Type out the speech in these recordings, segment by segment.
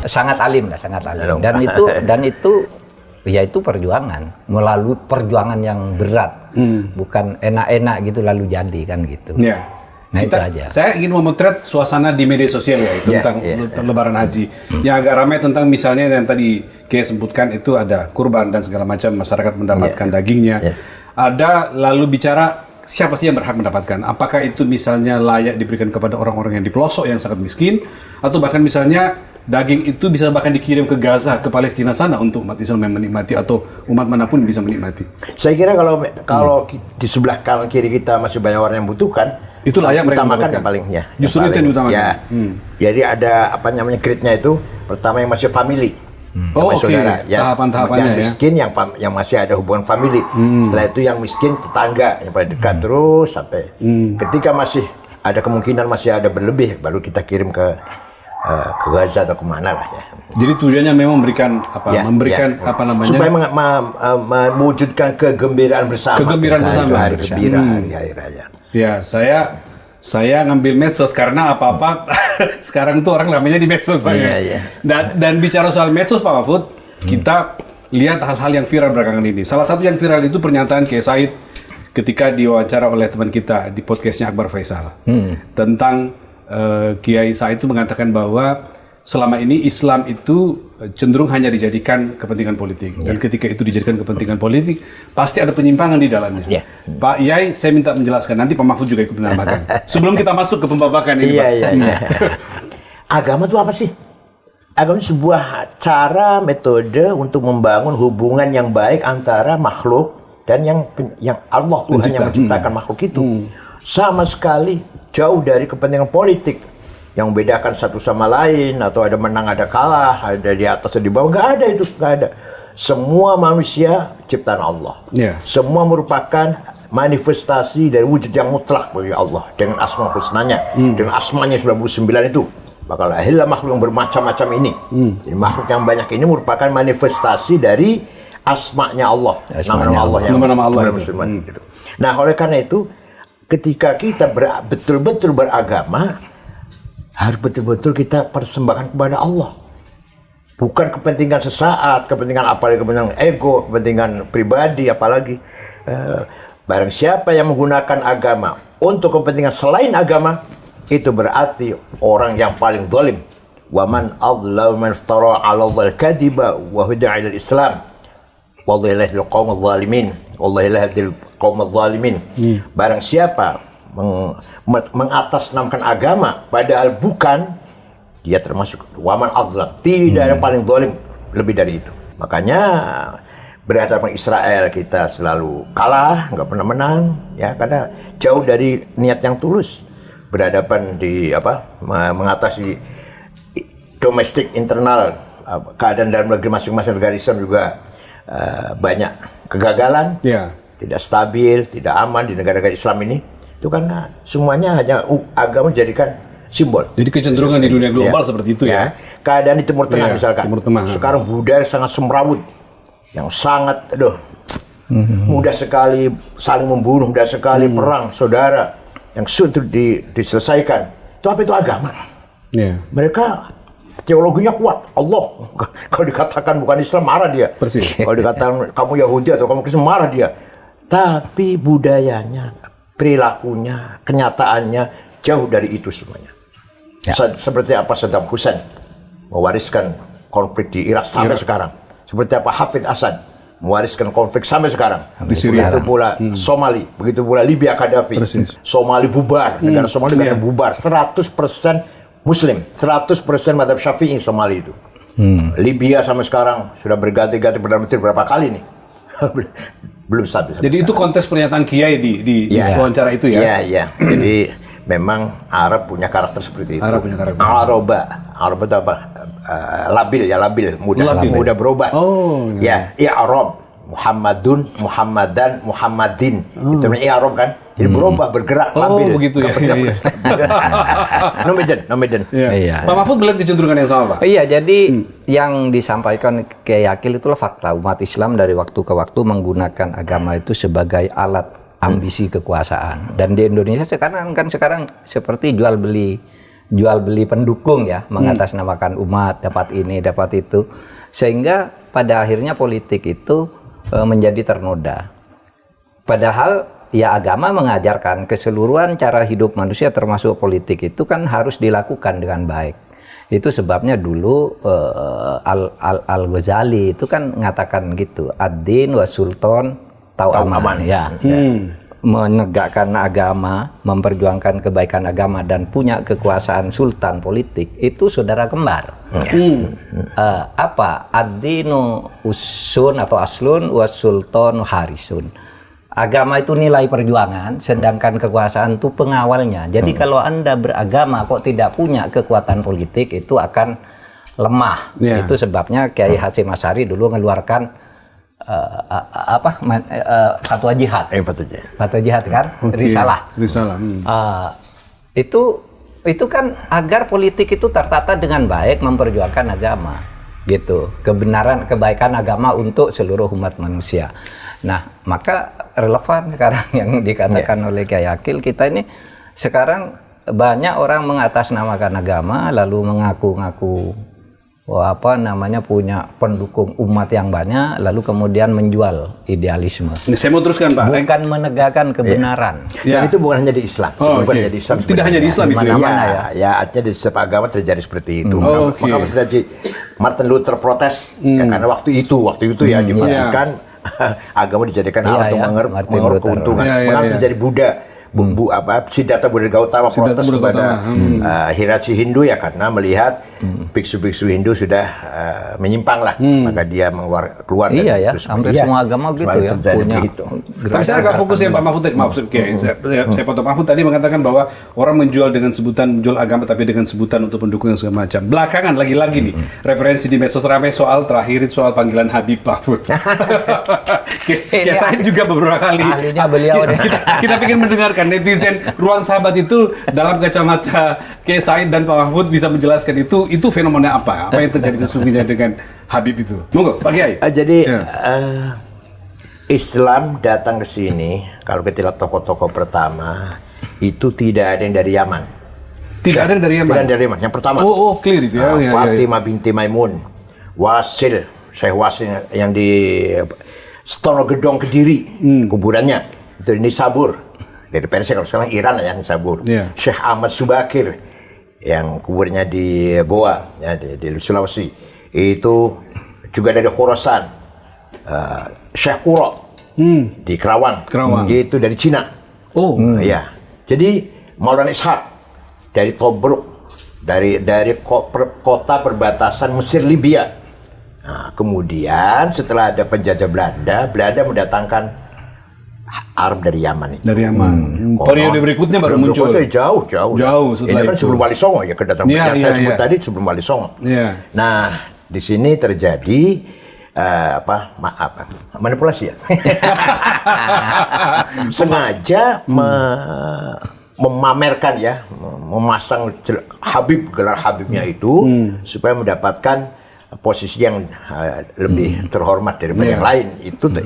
sangat alim lah, sangat alim. Dan itu ya itu perjuangan, melalui perjuangan yang berat, bukan enak-enak gitu lalu jadi kan gitu. Ya. Nah itu aja. Saya ingin memotret suasana di media sosial ya tentang Lebaran Haji. Yang agak ramai tentang misalnya yang tadi Kiai sebutkan itu ada kurban dan segala macam, masyarakat mendapatkan dagingnya. Ada lalu bicara siapa sih yang berhak mendapatkan? Apakah itu misalnya layak diberikan kepada orang-orang yang di pelosok yang sangat miskin, atau bahkan misalnya daging itu bisa bahkan dikirim ke Gaza, ke Palestina sana untuk umat Islam yang menikmati atau umat manapun bisa menikmati. Saya kira kalau di sebelah kanan kiri kita masih banyak orang yang butuhkan, itu layak mereka utamakan mendapatkan. yang paling ya. Justru itu yang diutamakan. Ya. Jadi ada apa namanya grade-nya itu, pertama yang masih family. Saudara, tahapan-tahapannya yang miskin, yang masih ada hubungan family. Setelah itu yang miskin tetangga yang paling dekat terus sampai ketika masih ada kemungkinan masih ada berlebih, baru kita kirim ke Gaza atau kemana lah ya. Jadi tujuannya memang memberikan apa namanya? Supaya mewujudkan kegembiraan bersama. Kegembiraan bersama. Hari gembira, hari raya. Ya, saya ngambil medsos karena apa-apa sekarang tuh orang namanya di medsos Pak. Dan bicara soal medsos Pak Mahfud, kita lihat hal-hal yang viral belakangan ini. Salah satu yang viral itu pernyataan Kiai Said ketika diwawancara oleh teman kita di podcastnya Akbar Faisal tentang Kiai Said itu mengatakan bahwa selama ini Islam itu cenderung hanya dijadikan kepentingan politik, dan ketika itu dijadikan kepentingan politik pasti ada penyimpangan di dalamnya. Pak Yai, saya minta menjelaskan, nanti Pak Mahfud juga ikut menambahkan. Sebelum kita masuk ke pembabakan ini, Pak. Agama itu apa sih? Agama itu sebuah cara, metode untuk membangun hubungan yang baik antara makhluk dan yang Allah Tuhan yang menciptakan makhluk itu. Sama sekali jauh dari kepentingan politik yang membedakan satu sama lain, atau ada menang ada kalah, ada di atas ada di bawah. Nggak ada itu, nggak ada. Semua manusia ciptaan Allah. Semua merupakan manifestasi dari wujud yang mutlak bagi Allah dengan asma husnanya, dengan asmanya 99 itu. Maka lahirlah makhluk yang bermacam-macam ini. Jadi makhluk yang banyak ini merupakan manifestasi dari asmanya Allah, nama-nama Allah yang gitu. Nah, oleh karena itu, ketika kita betul-betul beragama, harus betul-betul kita persembahkan kepada Allah. Bukan kepentingan sesaat, kepentingan apalagi kepentingan ego, kepentingan pribadi, apalagi barang siapa yang menggunakan agama untuk kepentingan selain agama, itu berarti orang yang paling zalim. Wa man adlamu man iftara 'ala Allahi al-kadhiba wa huda 'ila al-Islam. Wallahu la yahdil qaumaz zalimin. Wallahu la yahdil qaumaz zalimin. Barang siapa mengatasnamakan agama padahal bukan, dia termasuk waman azlam, tidak ada paling zalim lebih dari itu. Makanya berhadapan Israel kita selalu kalah, nggak pernah menang ya, karena jauh dari niat yang tulus. Berhadapan di mengatasi domestik internal, keadaan dalam negeri masing-masing negara Islam juga banyak kegagalan, tidak stabil, tidak aman di negara-negara Islam ini. Itu karena semuanya hanya agama dijadikan simbol. Jadi kecenderungan di dunia global seperti itu ya. Keadaan di Timur Tengah misalkan. Timur Tengah. Sekarang budaya sangat semrawut, yang sangat mudah sekali saling membunuh, mudah sekali perang saudara yang sulit diselesaikan. Itu apa? Itu agama. Mereka teologinya kuat. Allah kalau dikatakan bukan Islam marah dia. Kalau dikatakan kamu Yahudi atau kamu Kristen marah dia. Tapi budayanya, perilakunya, kenyataannya jauh dari itu semuanya. Seperti apa Saddam Hussein mewariskan konflik di Irak sampai sekarang. Seperti apa Hafid Assad mewariskan konflik sampai sekarang. Begitu pula Somali, begitu pula Libya Gaddafi. Somali bubar, negara Somali bubar. 100% Muslim, 100% madhab Syafi'i Somali itu. Libya sampai sekarang sudah berganti-ganti Perdana Menteri berapa kali nih. Belum stabil. Jadi itu konteks pernyataan Kiai di wawancara itu ya? Iya. Jadi memang Arab punya karakter seperti itu. Arab punya karakter. Arab itu apa? Labil, mudah berubah. Arab. Muhammadun, Muhammadan, Muhammadin. Itu namanya Arab kan? Jadi berubah, bergerak, labil. Begitu ya. Nomaden. Pak Mahfud melihat kecenderungan yang sama, Pak? Iya, jadi yang disampaikan Kiai Akil itulah fakta. Umat Islam dari waktu ke waktu menggunakan agama itu sebagai alat ambisi kekuasaan. Dan di Indonesia sekarang seperti jual beli jual beli pendukung ya, mengatasnamakan umat, dapat ini, dapat itu, sehingga pada akhirnya politik itu menjadi ternoda. Padahal ya agama mengajarkan keseluruhan cara hidup manusia termasuk politik itu kan harus dilakukan dengan baik. Itu sebabnya dulu Al-Ghazali itu kan mengatakan gitu, ad-din wa sultan tau'aman ya. Menegakkan agama, memperjuangkan kebaikan agama dan punya kekuasaan sultan politik itu saudara kembar. Apa? Ad-dinu usun atau aslun wa sultan harisun. Agama itu nilai perjuangan, sedangkan kekuasaan itu pengawalnya. Jadi kalau Anda beragama kok tidak punya kekuatan politik, itu akan lemah. Itu sebabnya Kiai Hasyim Asy'ari dulu mengeluarkan fatwa jihad. Fatwa jihad kan? Risalah. Itu kan agar politik itu tertata dengan baik, memperjuangkan agama. Gitu. Kebenaran, kebaikan agama untuk seluruh umat manusia. Nah, maka relevan sekarang yang dikatakan oleh Kiai Akil, kita ini sekarang banyak orang mengatasnamakan agama lalu mengaku-ngaku punya pendukung umat yang banyak lalu kemudian menjual idealisme. Ini saya mau teruskan, Pak. Bukan menegakkan kebenaran. Dan itu bukan hanya di Islam. Bukan hanya di Islam. Tidak hanya di Islam itu ya. Artinya di setiap agama terjadi seperti itu. Maka terjadi Martin Luther protes karena waktu itu ya di Vatikan agama dijadikan alat untuk mengeruk keuntungan. Mengapa terjadi Buddha, Siddhartha Buddha Gautama protes kepada hierarki Hindu ya karena melihat biksu-biksu Hindu sudah menyimpang lah, maka dia keluar dari itu. Hampir semua agama gitu ya. Punya Tapi saya agak fokus ya Pak Mahfud. Saya potong Mahfud tadi mengatakan bahwa orang menjual dengan sebutan menjual agama tapi dengan sebutan untuk pendukung yang segala macam. Belakangan lagi-lagi nih referensi di medsos ramai soal panggilan Habib Mahfud. Saya juga beberapa kali. Ahlinya beliau nih. Kita ingin mendengarkan netizen Ruang Sahabat itu dalam kacamata Kiai Said dan Pak Mahfud bisa menjelaskan itu fenomena apa yang terjadi sesungguhnya dengan Habib itu. Monggo Pak Kiai. Jadi Islam datang ke sini, kalau kita lihat tokoh-tokoh pertama itu tidak ada yang dari Yaman. Tidak ada yang dari Yaman. Tidak ada dari Yaman. Yang pertama. Clear itu ya. Fatimah binti Maimun, Syekh Wasil yang di Stonogedong Kediri, kuburannya itu di Nisabur. Dari Persia, kalau sekarang Iran ya, Nisabur. Syekh Ahmad Subakir yang kuburnya di Goa ya, di Sulawesi. Itu juga dari Khorasan. Syekh Qura di Kerawang. Itu dari Cina. Ya. Jadi Maulana Ishaq dari Tobruk, dari kota perbatasan Mesir Libya. Nah, kemudian setelah ada penjajah Belanda mendatangkan Arab dari Yaman itu. Dari Yaman. Periode berikutnya baru muncul. Jauh. Ini kan sebelum Wali Songo ya kedatangan. Yang saya sebut tadi sebelum Wali Songo. Nah, di sini terjadi manipulasi ya. Sengaja memamerkan ya, memasang Habib, gelar Habibnya itu supaya mendapatkan posisi yang lebih terhormat daripada yang lain.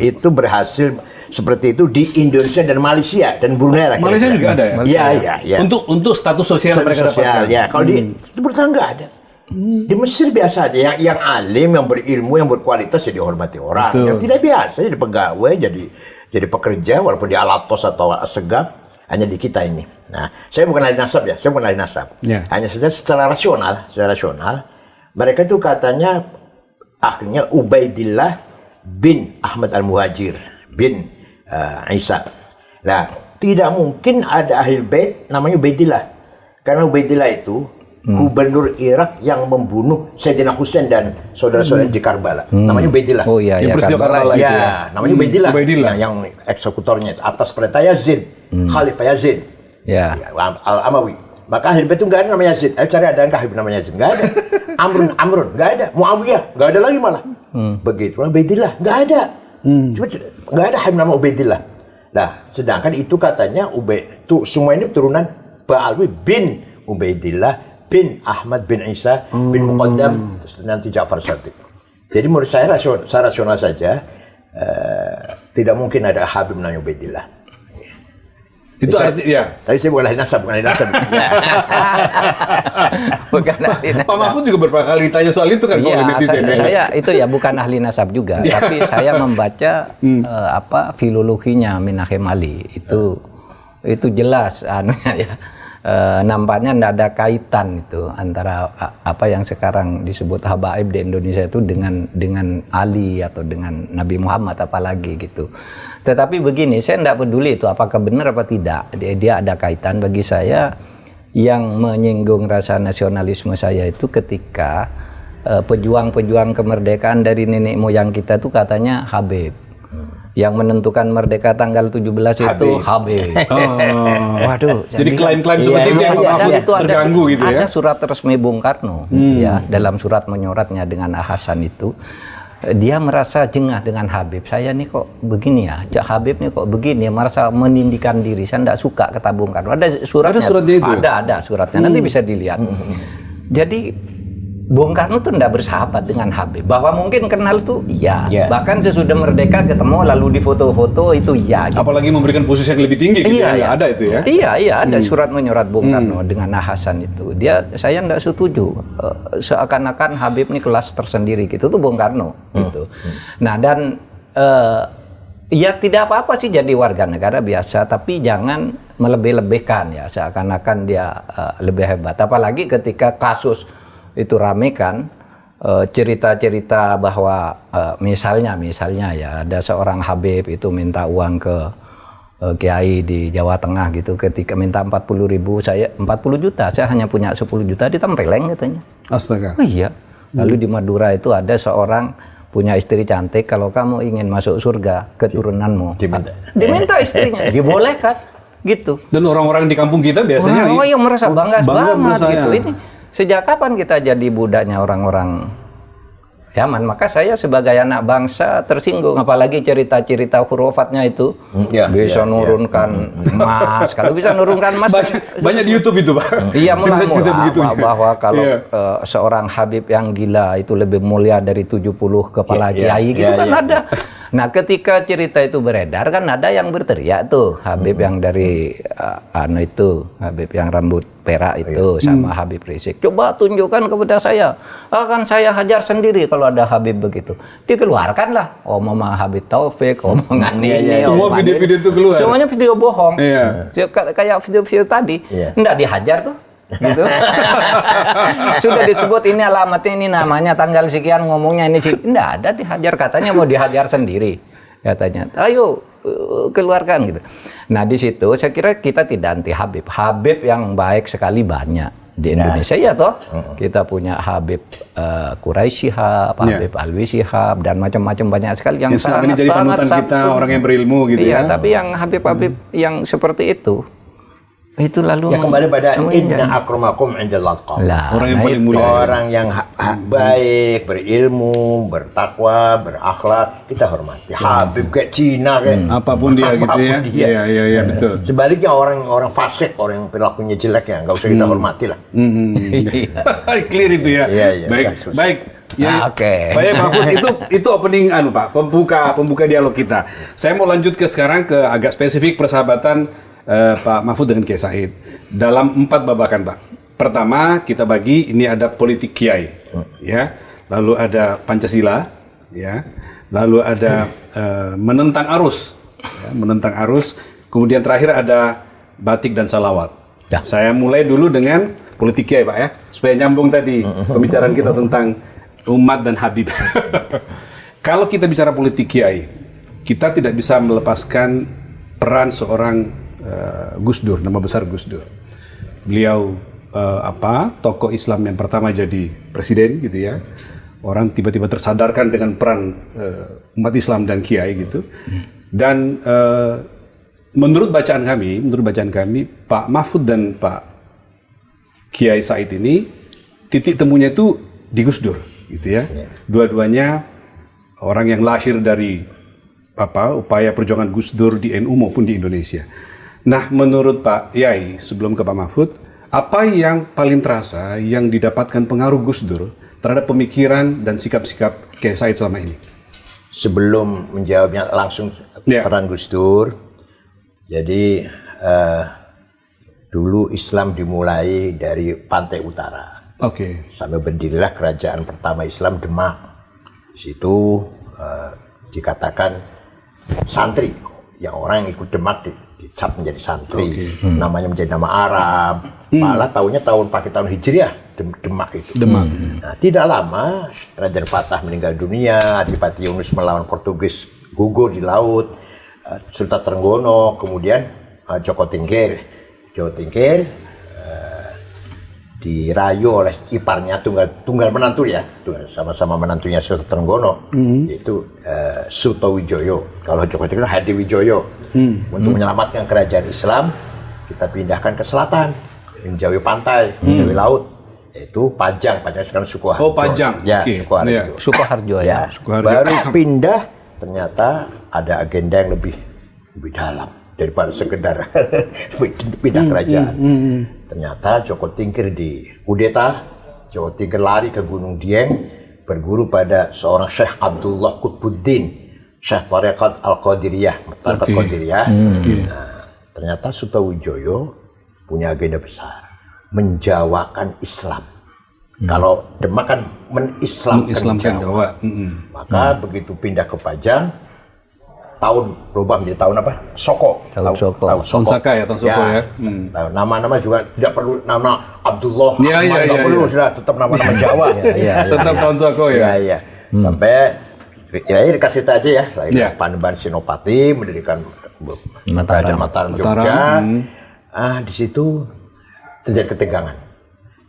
Itu berhasil seperti itu di Indonesia dan Malaysia dan Brunei. Malaysia juga ada ya? Iya. Untuk status sosial mereka dapatkan. Ya, kalau di Timur Tengah nggak ada. Di Mesir biasa aja, yang alim, yang berilmu, yang berkualitas ya dihormati orang. Betul. Yang tidak biasa jadi pegawai, jadi pekerja walaupun di Alatos atau Assegaf, hanya di kita ini. Nah, saya bukan ahli nasab ya, hanya saja secara rasional, mereka itu katanya akhirnya Ubaidillah bin Ahmad Al-Muhajir bin Isa. Nah, tidak mungkin ada ahli bait namanya Ubaidillah. Karena Ubaidillah itu gubernur Irak yang membunuh Sayyidina Husain dan saudara-saudara di Karbala. Namanya Ubaidillah. Oh iya, Karbala itu. Ya, namanya Ubaidillah. Yang eksekutornya itu atas perintah Yazid, Khalifah Yazid. Al-Amawi. Maka ahli bait itu nggak ada namanya Yazid. Cari ada Habib namanya Yazid, nggak ada. Amrun, nggak ada. Muawiyah, nggak ada lagi malah. Begitu. Ubaidillah, nggak ada. Cuma nggak ada Habib nama Ubaidillah. Nah, sedangkan itu katanya semua ini turunan Ba'alwi bin Ubaidillah bin Ahmad bin Isa bin Muqaddam nanti Ja'far Shadiq. Jadi menurut saya rasional saja tidak mungkin ada Habib namanya Ubaidillah. Itu arti ya. Tapi saya bukan ahli nasab. Bukan ahli nasab. Pak Mahfud juga beberapa kali ditanya soal itu kan, Iya, oleh netizen. saya itu ya bukan ahli nasab juga, tapi saya membaca filologinya Minahim Ali itu jelas anunya ya. Nampaknya tidak ada kaitan itu antara apa yang sekarang disebut habaib di Indonesia itu dengan Ali atau dengan Nabi Muhammad apalagi gitu. Tetapi begini, saya tidak peduli itu apakah benar apa tidak. Dia ada kaitan. Bagi saya yang menyinggung rasa nasionalisme saya itu ketika pejuang-pejuang kemerdekaan dari nenek moyang kita itu katanya Habib. Yang menentukan merdeka tanggal 17 itu Habib. Waduh. Jadi klaim-klaim seperti itu yang terganggu gitu ya. Ada surat resmi Bung Karno ya, dalam surat menyoratnya dengan Hasan itu. Dia merasa jengah dengan Habib. Saya nih kok begini ya, Habib nih kok begini, merasa menindihkan diri. Saya tidak suka kata Bung Karno. Ada suratnya. Ada suratnya itu? Ada suratnya. Nanti bisa dilihat. Jadi Bung Karno tuh tidak bersahabat dengan Habib. Bahwa mungkin kenal tuh iya. Bahkan sesudah merdeka ketemu lalu di foto-foto itu iya. Gitu. Apalagi memberikan posisi yang lebih tinggi gitu ya. Ada itu ya. Iya, ada surat menyorat Bung Karno dengan Hasan itu. Saya tidak setuju. Seakan-akan Habib ini kelas tersendiri gitu tuh Bung Karno gitu. Nah, dan ya tidak apa-apa sih jadi warga negara biasa, tapi jangan melebih-lebihkan ya, seakan-akan dia lebih hebat. Apalagi ketika kasus itu rame kan, cerita-cerita bahwa misalnya ya ada seorang Habib itu minta uang ke kiai di Jawa Tengah gitu, ketika minta 40.000, saya 40 juta, saya hanya punya 10 juta, ditempeleng katanya. Astaga. Oh iya. Lalu di Madura itu ada seorang punya istri cantik, kalau kamu ingin masuk surga keturunanmu diminta istrinya, dibolehkan gitu. Dan orang-orang di kampung kita biasanya yang merasa bangga banget gitu. Ini sejak kapan kita jadi budaknya orang-orang Yaman? Maka saya sebagai anak bangsa tersinggung, apalagi cerita-cerita hurufatnya itu bisa nurunkan emas. Kalau bisa nurunkan emas banyak di YouTube itu, Pak. Iya, bahwa kalau seorang Habib yang gila itu lebih mulia dari 70 kepala kiai gitu kan ada. Nah, ketika cerita itu beredar kan ada yang berteriak tuh, Habib yang dari Habib yang rambut perak itu sama Habib Rizik. Coba tunjukkan kepada saya. Akan saya hajar sendiri kalau ada Habib begitu. Dikeluarkanlah omongan Habib Taufik, omongan ini. Semua video-video itu keluar. Semuanya video bohong. Kayak video-video tadi. Enggak dihajar tuh. Gitu. Sudah disebut ini alamatnya, ini namanya, tanggal sekian, ngomongnya ini sih. Enggak ada dihajar, katanya mau dihajar sendiri. Katanya, ayo keluarkan gitu. Nah, di situ saya kira kita tidak anti Habib. Habib yang baik sekali banyak di Indonesia ya toh. Kita punya Habib Quraisy Shihab, Habib Alwi Shihab, dan macam-macam banyak sekali yang sangat jadi panutan kita, orang yang berilmu gitu ya. Tapi yang Habib-Habib yang seperti itu lalu ya kembali pada inna akramakum indallah atqakum. Orang yang paling mulia, orang yang baik, berilmu, bertakwa, berakhlak, kita hormati. Habib kayak Cina kayak apapun dia gitu ya. Iya, betul. Sebaliknya orang orang-fasik, orang yang perilakunya jelek ya nggak usah kita hormati lah. Clear itu ya. Baik. Ya, oke. Pak Mahfud, itu opening Pak, pembuka dialog kita. Saya mau lanjut sekarang ke agak spesifik persahabatan Pak Mahfud dengan Kiai Said dalam 4 babakan, Pak. Pertama, kita bagi ini ada politik kiai, ya. Lalu ada Pancasila, ya. Lalu ada menentang arus, Kemudian terakhir ada batik dan salawat. Ya. Saya mulai dulu dengan politik kiai, Pak, ya, supaya nyambung tadi pembicaraan kita tentang umat dan Habib. Kalau kita bicara politik kiai, kita tidak bisa melepaskan peran seorang Gus Dur, nama besar Gus Dur. Beliau tokoh Islam yang pertama jadi presiden gitu ya. Orang tiba-tiba tersadarkan dengan peran umat Islam dan kiai gitu. Dan menurut bacaan kami Pak Mahfud dan Pak Kiai Said ini titik temunya itu di Gus Dur gitu ya. Dua-duanya orang yang lahir dari upaya perjuangan Gus Dur di NU maupun di Indonesia. Nah, menurut Pak Yai, sebelum ke Pak Mahfud, apa yang paling terasa yang didapatkan pengaruh Gus Dur terhadap pemikiran dan sikap-sikap Kiai Said selama ini? Sebelum menjawabnya langsung peran Gus Dur, jadi dulu Islam dimulai dari pantai utara. Oke. Sampai berdirilah kerajaan pertama Islam Demak. Di situ dikatakan santri, yang orang yang ikut Demak dicap menjadi santri. Namanya menjadi nama Arab. Malah pakai tahun Hijriah Demak itu. Nah, tidak lama Raja Fatah meninggal dunia, Adipati Yunus melawan Portugis gugur di laut, Sultan Trenggono, kemudian Joko Tingkir dirayu oleh iparnya tunggal menantu ya, sama-sama menantunya Sultan Trenggono, yaitu Sutowijoyo. Kalau Joko Tingkir Hadiwijoyo. Untuk menyelamatkan kerajaan Islam, kita pindahkan ke selatan, menjauhi pantai, menjauhi laut, yaitu Pajang sekarang Sukoharjo. Oh, Pajang. Ya, Okay. Sukoharjo ya. Baru pindah, ternyata ada agenda yang lebih dalam daripada sekedar pindah kerajaan. Ternyata Joko Tingkir dikudeta, Joko Tingkir lari ke Gunung Dieng, berguru pada seorang Syekh Abdullah Qutbuddin, Syekh Tarekat Al-Qadiriyah. Nah, ternyata Sutowijoyo punya agenda besar, menjawakan Islam. Kalau Demak kan menislamkan Jawa. Maka begitu pindah ke Pajang, tahun berubah menjadi tahun apa? Soko. Tahun Soko. Tahun Saka ya, tahun Soko ya. Nama-nama juga tidak perlu nama Abdullah, tidak perlu, sudah tetap nama-nama Jawa. Tetap tahun Soko ya. Iya. Sampai kira-kira dikasih aja ya, Panembahan Senopati mendirikan Kerajaan Mataram Jogja. Di situ terjadi ketegangan.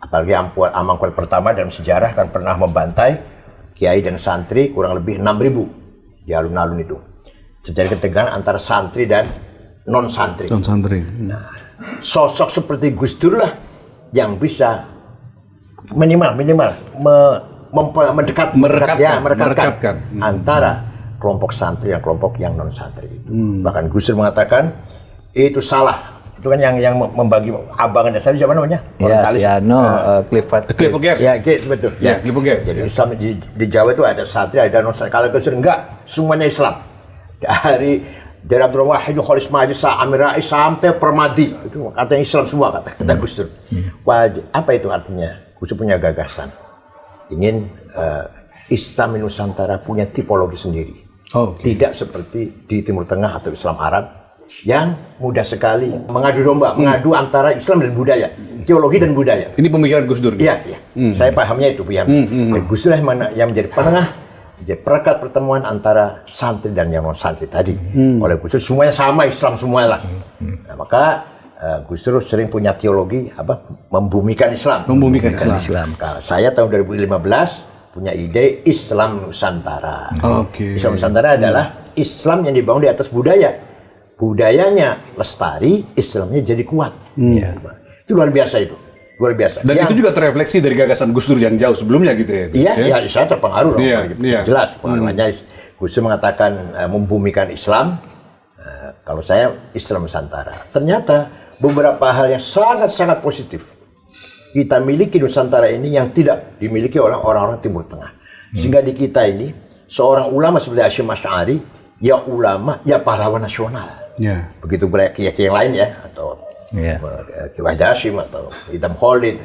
Apalagi Amangkurat pertama dalam sejarah kan pernah membantai kiai dan santri kurang lebih 6.000 di alun-alun itu. Terjadi ketegangan antara santri dan non-santri. Nah, sosok seperti Gus Dur lah yang bisa merekatkan antara kelompok santri dan kelompok yang non-santri itu. Bahkan Gus Dur mengatakan itu salah. Itu kan yang membagi abangan dasar siapa namanya? Clifford Geertz. Ya, betul. Ya, Clifford Geertz. Jadi Islam di Jawa itu ada santri, ada non-santri. Kalau Gus Dur enggak, semuanya Islam. Dari Abdul Wahid, Khalis Majid, Amir Rais sampai Permadi, itu katanya Islam semua kata Gus Dur. Apa itu artinya? Gus Dur punya gagasan, ingin Islam di Nusantara punya tipologi sendiri. Tidak seperti di Timur Tengah atau Islam Arab yang mudah sekali mengadu domba, mengadu antara Islam dan budaya, teologi dan budaya. Ini pemikiran Gus Dur. Iya. Saya pahamnya itu Gus Dur yang menjadi penengah, jadi perekat pertemuan antara santri dan yang non santri tadi. Oleh Gus Dur semuanya sama, Islam semuanya lah. Nah, maka Gus Dur sering punya teologi membumikan Islam. Islam. Nah, saya tahun 2015 punya ide Islam Nusantara. Islam Nusantara adalah Islam yang dibangun di atas budaya. Budayanya lestari, Islamnya jadi kuat. Itu luar biasa itu. Luar biasa. Dan itu juga terrefleksi dari gagasan Gus Dur yang jauh sebelumnya gitu ya? Iya, saya terpengaruh. Jelas pengaruhnya. Gus Dur mengatakan membumikan Islam. Kalau saya Islam Nusantara. Ternyata beberapa hal yang sangat-sangat positif kita miliki Nusantara ini yang tidak dimiliki oleh orang-orang Timur Tengah. Sehingga di kita ini seorang ulama seperti Hasyim Asy'ari, ya ulama, ya pahlawan nasional. Begitu pula kiai-kiai yang lain ya, atau Kiai Wahid Hasyim atau Idam Khalid.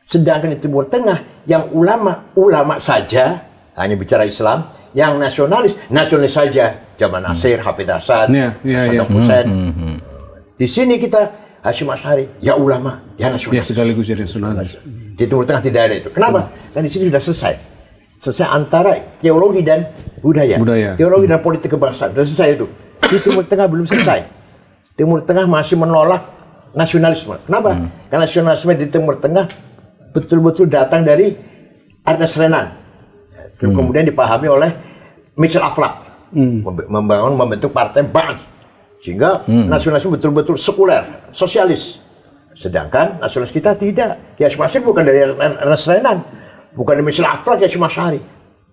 Sedangkan di Timur Tengah yang ulama saja hanya bicara Islam, yang nasionalis saja, Jamal Nasir, Hafidz Asad, Saddam Hussein. Di sini kita Hasyim Asy'ari, ya ulama, ya nasionalis. Ya sekaligus jadi nasionalis. Di Timur Tengah tidak ada itu. Kenapa? Karena di sini sudah selesai antara teologi dan budaya. Teologi dan politik kebangsaan sudah selesai itu. Di Timur Tengah belum selesai. Timur Tengah masih menolak nasionalisme. Kenapa? Karena nasionalisme di Timur Tengah betul-betul datang dari Ernest Renan. Kemudian dipahami oleh Michel Aflaq. Membentuk partai Ba'ath. Sehingga nasionalisme betul-betul sekuler, sosialis. Sedangkan nasionalis kita tidak. Kiai Hasyim Asy'ari bukan dari Ernest Renan. Bukan dari Michel Aflaq, Kiai Hasyim Asy'ari.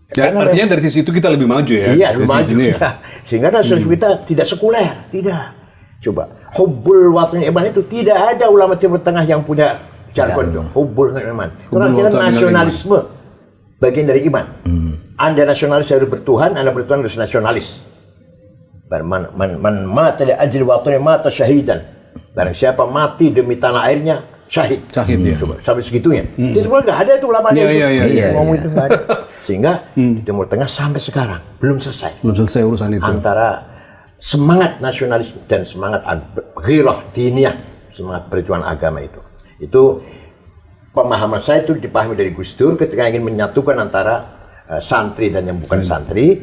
Artinya dari sisi itu kita lebih maju ya? Iya, lebih maju. Ya. Sehingga nasionalisme kita tidak sekuler, tidak. Coba, hubbul watani iman itu tidak ada ulama Timur Tengah yang punya jargon itu. Hubbul iman. Itu kan kita nasionalisme bagian dari iman. Anda nasionalis harus bertuhan, Anda bertuhan harus nasionalis. Man mata li ajli watani mata syahidan. Barang siapa mati demi tanah airnya, syahid. Syahid, ya. Coba, sampai segitunya. Di Timur nggak ada itu ulamanya itu. Ngomong itu nggak ada. Sehingga di Timur Tengah sampai sekarang belum selesai. Belum selesai urusan itu. Antara semangat nasionalisme dan semangat ghirah diniyah, semangat perjuangan agama itu. Itu pemahaman saya itu dipahami dari Gus Dur ketika ingin menyatukan antara santri dan yang bukan santri,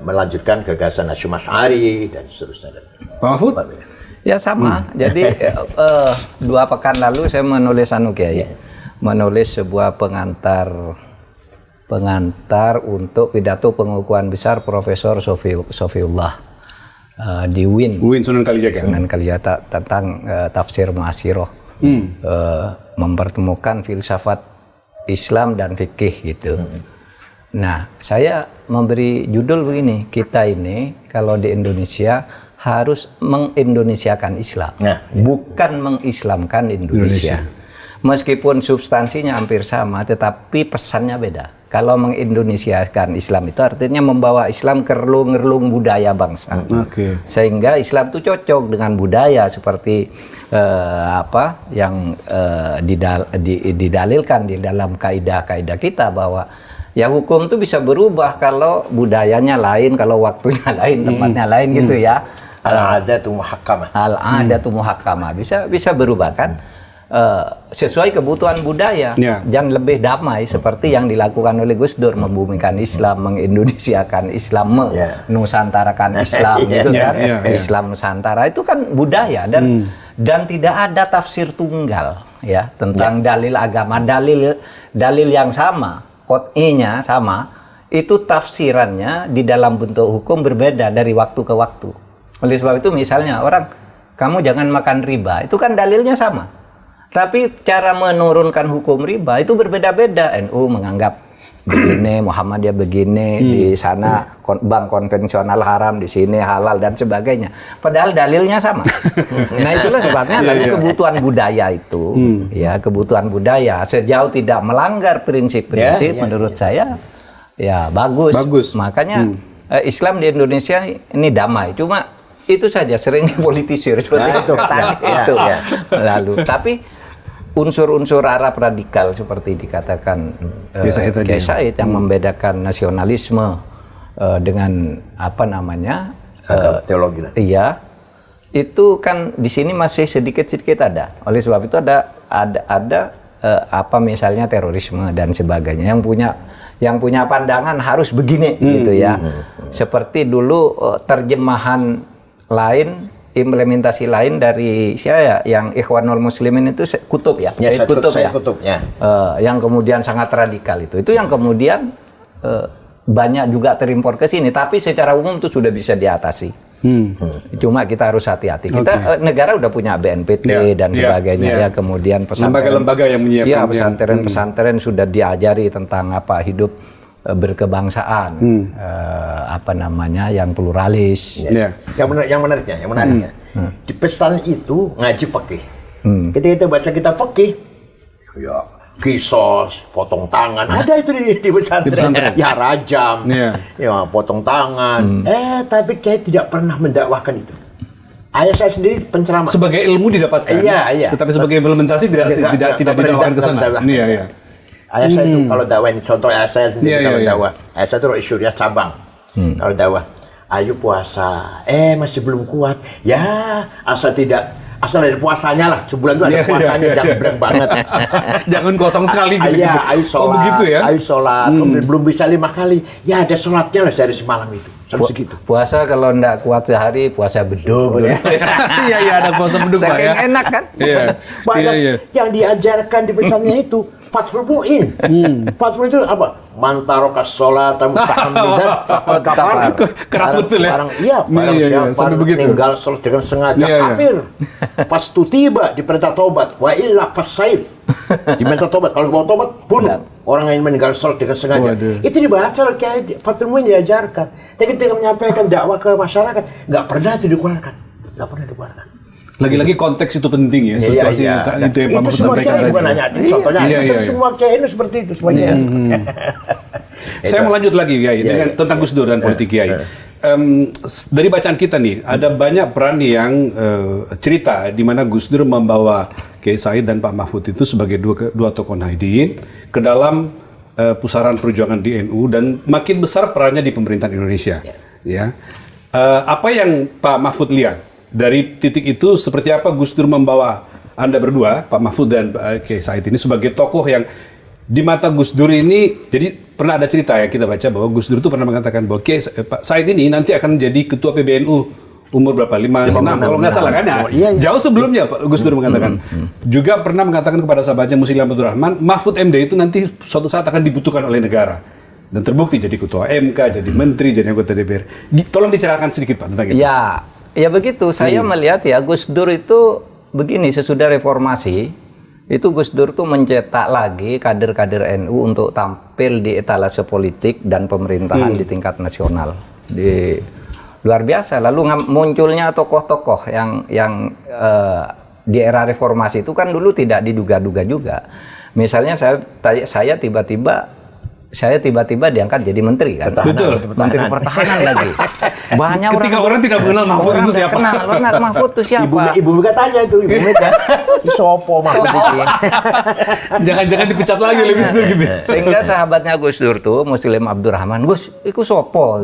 melanjutkan gagasan Hasyim Asy'ari dan seterusnya. Pak Mahfud? Ya sama. Jadi 2 pekan lalu saya menulis menulis sebuah pengantar untuk pidato pengukuhan besar Profesor Sofiullah di UIN Sunan Kalijaga tentang tafsir mu'asyiroh, mempertemukan filsafat Islam dan fikih gitu. Nah, saya memberi judul begini, kita ini kalau di Indonesia harus mengindonesiakan Islam, bukan mengislamkan Indonesia. Meskipun substansinya hampir sama, tetapi pesannya beda. Kalau mengindonesiakan Islam itu artinya membawa Islam ke relung-relung budaya bangsa. Sehingga Islam itu cocok dengan budaya seperti apa yang didalilkan di dalam kaidah-kaidah kita bahwa ya hukum itu bisa berubah kalau budayanya lain, kalau waktunya lain, tempatnya lain gitu ya. Al-adatu muhakkamah. Al-adatu muhakkamah bisa berubah kan? Sesuai kebutuhan budaya dan lebih damai seperti yang dilakukan oleh Gus Dur, membumikan Islam, mengindonesiakan Islam, nusantarakan Islam gitu kan. Islam Nusantara itu kan budaya dan tidak ada tafsir tunggal ya tentang dalil agama, dalil yang sama, qot'inya sama, itu tafsirannya di dalam bentuk hukum berbeda dari waktu ke waktu. Oleh sebab itu misalnya orang, kamu jangan makan riba, itu kan dalilnya sama. Tapi cara menurunkan hukum riba itu berbeda-beda. NU menganggap begini, Muhammadiyah begini, di sana bank konvensional haram, di sini halal dan sebagainya. Padahal dalilnya sama. Nah itulah sebabnya kebutuhan budaya itu, ya kebutuhan budaya sejauh tidak melanggar prinsip-prinsip, menurut saya ya bagus. Makanya Islam di Indonesia ini damai. Cuma itu saja sering dipolitisir seperti itu. Lalu tapi unsur-unsur Arab radikal seperti dikatakan Kiai Said yang membedakan nasionalisme dengan apa namanya teologi. Iya, itu kan di sini masih sedikit-sedikit ada. Oleh sebab itu ada apa misalnya terorisme dan sebagainya yang punya pandangan harus begini gitu ya. Seperti dulu terjemahan lain, implementasi lain dari saya yang Ikhwanul Muslimin itu Kutub ya, Said Kutub ya. Yang kemudian sangat radikal itu yang kemudian banyak juga terimpor ke sini, tapi secara umum itu sudah bisa diatasi. Cuma kita harus hati-hati. Kita negara udah punya BNPT dan sebagainya ya, kemudian lembaga-lembaga yang menyiapkan. Ya, pesantren sudah diajari tentang apa hidup berkebangsaan, apa namanya yang pluralis. Yang menariknya, di pesan itu ngaji fikih. Ketika kita baca kitab fikih, ya kisos, potong tangan, ada itu di pesantren. Ya rajam, ya potong tangan. Tapi kayak tidak pernah mendakwahkan itu. Ayah saya sendiri penceramah. Sebagai ilmu didapatkan. Iya. Tetapi sebagai implementasi tidak didakwahkan ke sana. Iya. Ayah saya itu kalau dakwah, ini contoh ayah saya sendiri kalau dakwah. Ayah saya itu Rois Syuriah cabang. Kalau dakwah, ayo puasa. Masih belum kuat. Ya, asal ada puasanya lah. Sebulan itu ada puasanya, jangan breng banget. Jangan kosong sekali gitu. Iya, ayo sholat. Begitu ya? Ayo sholat. Belum bisa 5 kali. Ya ada sholatnya lah sehari semalam itu. Sampai segitu. Puasa kalau enggak kuat sehari, puasa beduk. Iya, ada puasa beduk Pak ya. Enak kan? Banyak yang diajarkan di pesannya itu Fathul Mu'in. Fathul itu apa? Mantarokas sholat muta'ammidan faqad kafar. Keras betul ya. Barang siapa meninggal sholat dengan sengaja kafir. Fastutiba diperintah tobat, wa illa fasaif. Diminta tobat, kalau mau tobat bunuh. Orang yang meninggal sholat dengan sengaja. Itu dibaca oleh Kiai Fathul Mu'in, diajarkan. Tapi ketika menyampaikan dakwah ke masyarakat, nggak pernah itu dikeluarkan. Lagi-lagi konteks itu penting ya, situasi itu yang Pak Mahfud sampaikan tadi. Bukan hanya contohnya, semua kiai ini seperti itu semuanya. Saya mau lanjut lagi ya, tentang Gus Dur dan politik Kiai. Dari bacaan kita nih, ada banyak peran yang cerita di mana Gus Dur membawa Kiai Said dan Pak Mahfud itu sebagai dua tokoh Nahdien ke dalam pusaran perjuangan di NU dan makin besar perannya di pemerintahan Indonesia. Ya, apa yang Pak Mahfud lihat dari titik itu, seperti apa Gus Dur membawa Anda berdua, Pak Mahfud dan Pak Kiai Said ini sebagai tokoh yang di mata Gus Dur ini, jadi pernah ada cerita ya kita baca bahwa Gus Dur itu pernah mengatakan bahwa Pak Said ini nanti akan jadi ketua PBNU umur berapa? 5, 6 kalau nggak salah kan ya? Jauh sebelumnya Pak Gus Dur mengatakan. Juga pernah mengatakan kepada sahabatnya Muslim Abdurrahman, Mahfud MD itu nanti suatu saat akan dibutuhkan oleh negara. Dan terbukti jadi ketua MK, jadi menteri, jadi anggota DPR. Tolong diceritakan sedikit Pak tentang itu. Ya begitu. Saya melihat ya Gus Dur itu begini, sesudah reformasi itu Gus Dur tuh mencetak lagi kader-kader NU untuk tampil di etalase politik dan pemerintahan di tingkat nasional. Luar biasa. Lalu munculnya tokoh-tokoh yang di era reformasi itu kan dulu tidak diduga-duga juga. Misalnya saya tiba-tiba diangkat jadi menteri kan. Betul. Menteri Pertahanan lagi. Banyak ketika orang tidak mengenal Mahfud itu siapa? Kenal Mahfud itu siapa? Ibu Mega tanya itu, Ibu Mega. Sopo Mahfud itu. Jangan-jangan dipecat lagi oleh Gus Dur gitu. Sehingga sahabatnya Gus Dur tuh Muslim Abdurrahman, Gus, iku sopo?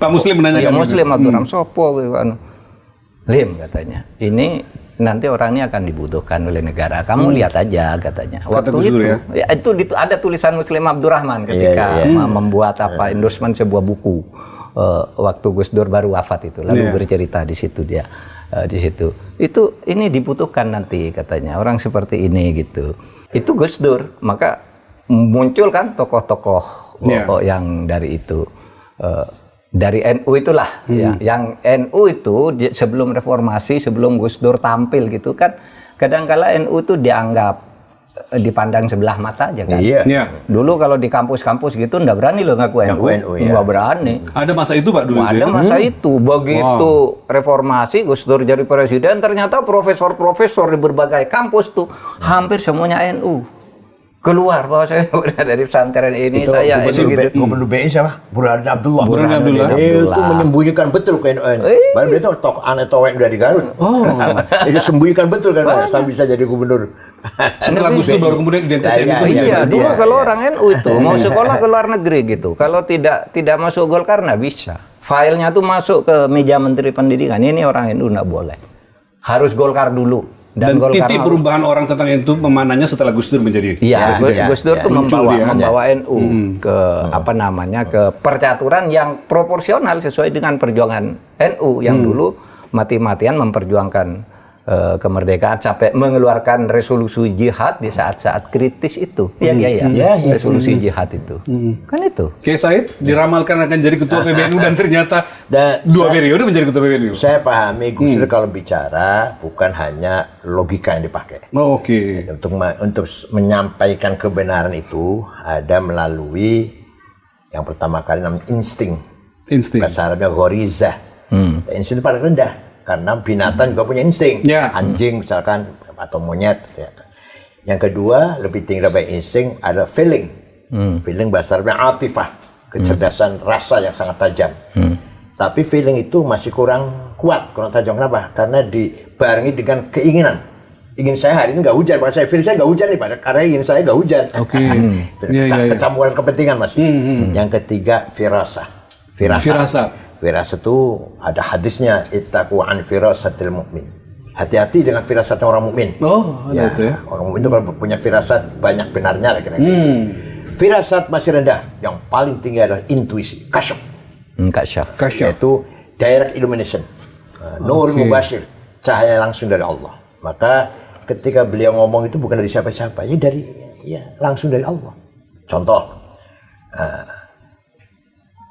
Pak Muslim menanyakan. Ya Muslim Abdurrahman sopo gitu kan. Lim katanya. Ini nanti orang ini akan dibutuhkan oleh negara. Kamu lihat aja katanya. Waktu itu, itu ada tulisan Muslim Abdurrahman ketika membuat endorsement sebuah buku waktu Gus Dur baru wafat itu. Lalu bercerita di situ dia di situ. Itu ini dibutuhkan nanti katanya orang seperti ini gitu. Itu Gus Dur. Maka muncul kan tokoh-tokoh yang dari itu. Dari NU itulah ya. Yang NU itu sebelum reformasi, sebelum Gus Dur tampil gitu kan, kadangkala NU itu dianggap dipandang sebelah mata aja kan. Dulu kalau di kampus-kampus gitu nggak berani loh ngaku NU, nggak berani. Ada masa itu Pak dulu. Ada masa itu. Begitu reformasi Gus Dur jadi presiden, ternyata profesor-profesor di berbagai kampus tuh hampir semuanya NU. Keluar bahwa saya dari pesantren ini itu saya gubernur BI siapa? Burhanuddin Abdullah. Itu menyembunyikan betul ke NU. Baru dia tuh aneh towek dari Garut. Itu sembunyikan betul kan sampai bisa jadi gubernur. Setelah Gus Dur baru kemudian identitas NU. Iya, dulu kalau orang NU itu mau sekolah ke luar negeri gitu. Kalau tidak masuk Golkar nggak bisa. Filenya tuh masuk ke meja Menteri Pendidikan. Ini orang NU nggak boleh. Harus Golkar dulu. Dan titik perubahan orang tentang itu memananya setelah Gus Dur menjadi Gus Dur tuh membawa NU ke ke percaturan yang proporsional sesuai dengan perjuangan NU yang dulu mati-matian memperjuangkan kemerdekaan sampai mengeluarkan resolusi jihad di saat-saat kritis itu. Resolusi jihad itu. Kan itu. Kiai Said diramalkan akan jadi ketua PBNU dan ternyata 2 periode menjadi ketua PBNU. Saya pahami Gus Dur kalau bicara bukan hanya logika yang dipakai. Untuk menyampaikan kebenaran itu ada melalui yang pertama kali namanya insting. Bahasa Arabnya ghorizah. Insting paling rendah. Karena binatang juga punya insting, anjing misalkan atau monyet. Yang kedua lebih tinggi dari insting ada feeling, feeling bahasa Arabnya atifah, kecerdasan rasa yang sangat tajam. Tapi feeling itu masih kurang kuat, kurang tajam. Kenapa? Karena dibarengi dengan keinginan. Ingin saya hari ini nggak hujan, maka saya feeling saya nggak hujan nih, karena ingin saya nggak hujan. Kecampuran kepentingan mas. Yang ketiga firasah. Firasat itu ada hadisnya, ittaqu an firasatil mu'min. Hati-hati dengan firasat orang mukmin. Itu ya. Orang mukmin itu kalau punya firasat banyak benarnya lah kira-kira. Firasat masih rendah. Yang paling tinggi adalah intuisi, kasyaf. Yaitu direct illumination. Nur mubashir, cahaya langsung dari Allah. Maka ketika beliau ngomong itu bukan dari siapa-siapa, langsung dari Allah. Contoh,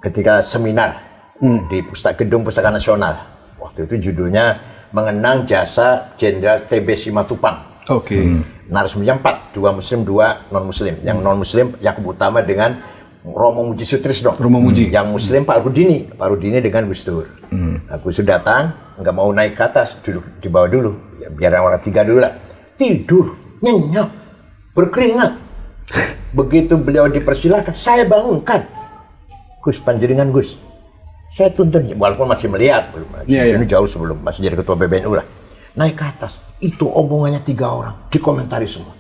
ketika seminar di Gedung Pustaka Nasional. Waktu itu judulnya Mengenang Jasa Jenderal TB Simatupang. Narasumbernya 4, 2 muslim, 2 non-muslim. Yang non-muslim Yakub Utama dengan Romo Muji Sutrisno. Yang muslim Pak Rudini dengan Gus Dur. Gus Dur datang, nggak mau naik ke atas, duduk di bawah dulu. Biar orang 3 dulu lah. Tidur, nyenyak, berkeringat. Begitu beliau dipersilahkan, saya bangunkan. Gus, panjenengan Gus. Saya tuntun, walaupun masih melihat, ini jauh sebelum masih jadi ketua PBNU lah. Naik ke atas, itu omongannya 3 orang, dikomentari semua.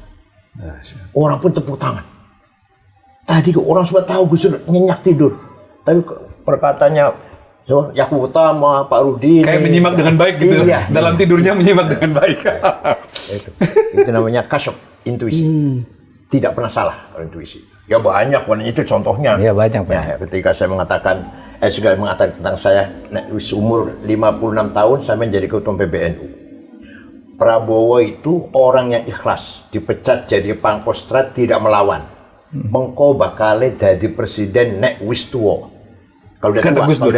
Orang pun tepuk tangan. Tadi orang semua tahu Gus Dur nyenyak tidur, tapi perkataannya Yakub Utama, Pak Rudi kayak menyimak dengan baik gitu. Iya, dalam tidurnya menyimak dengan baik. itu namanya kasyaf, intuisi. Tidak pernah salah kalau intuisi. Ya banyak, itu contohnya. Iya banyak. Ya, ketika saya mengatakan tentang saya umur 56 tahun saya menjadi ketua PBNU. Prabowo itu orang yang ikhlas, dipecat jadi Pangkostrat, tidak melawan. Mengko bakal jadi presiden nek wis tuwa. Kalau udah kata Gus Dur,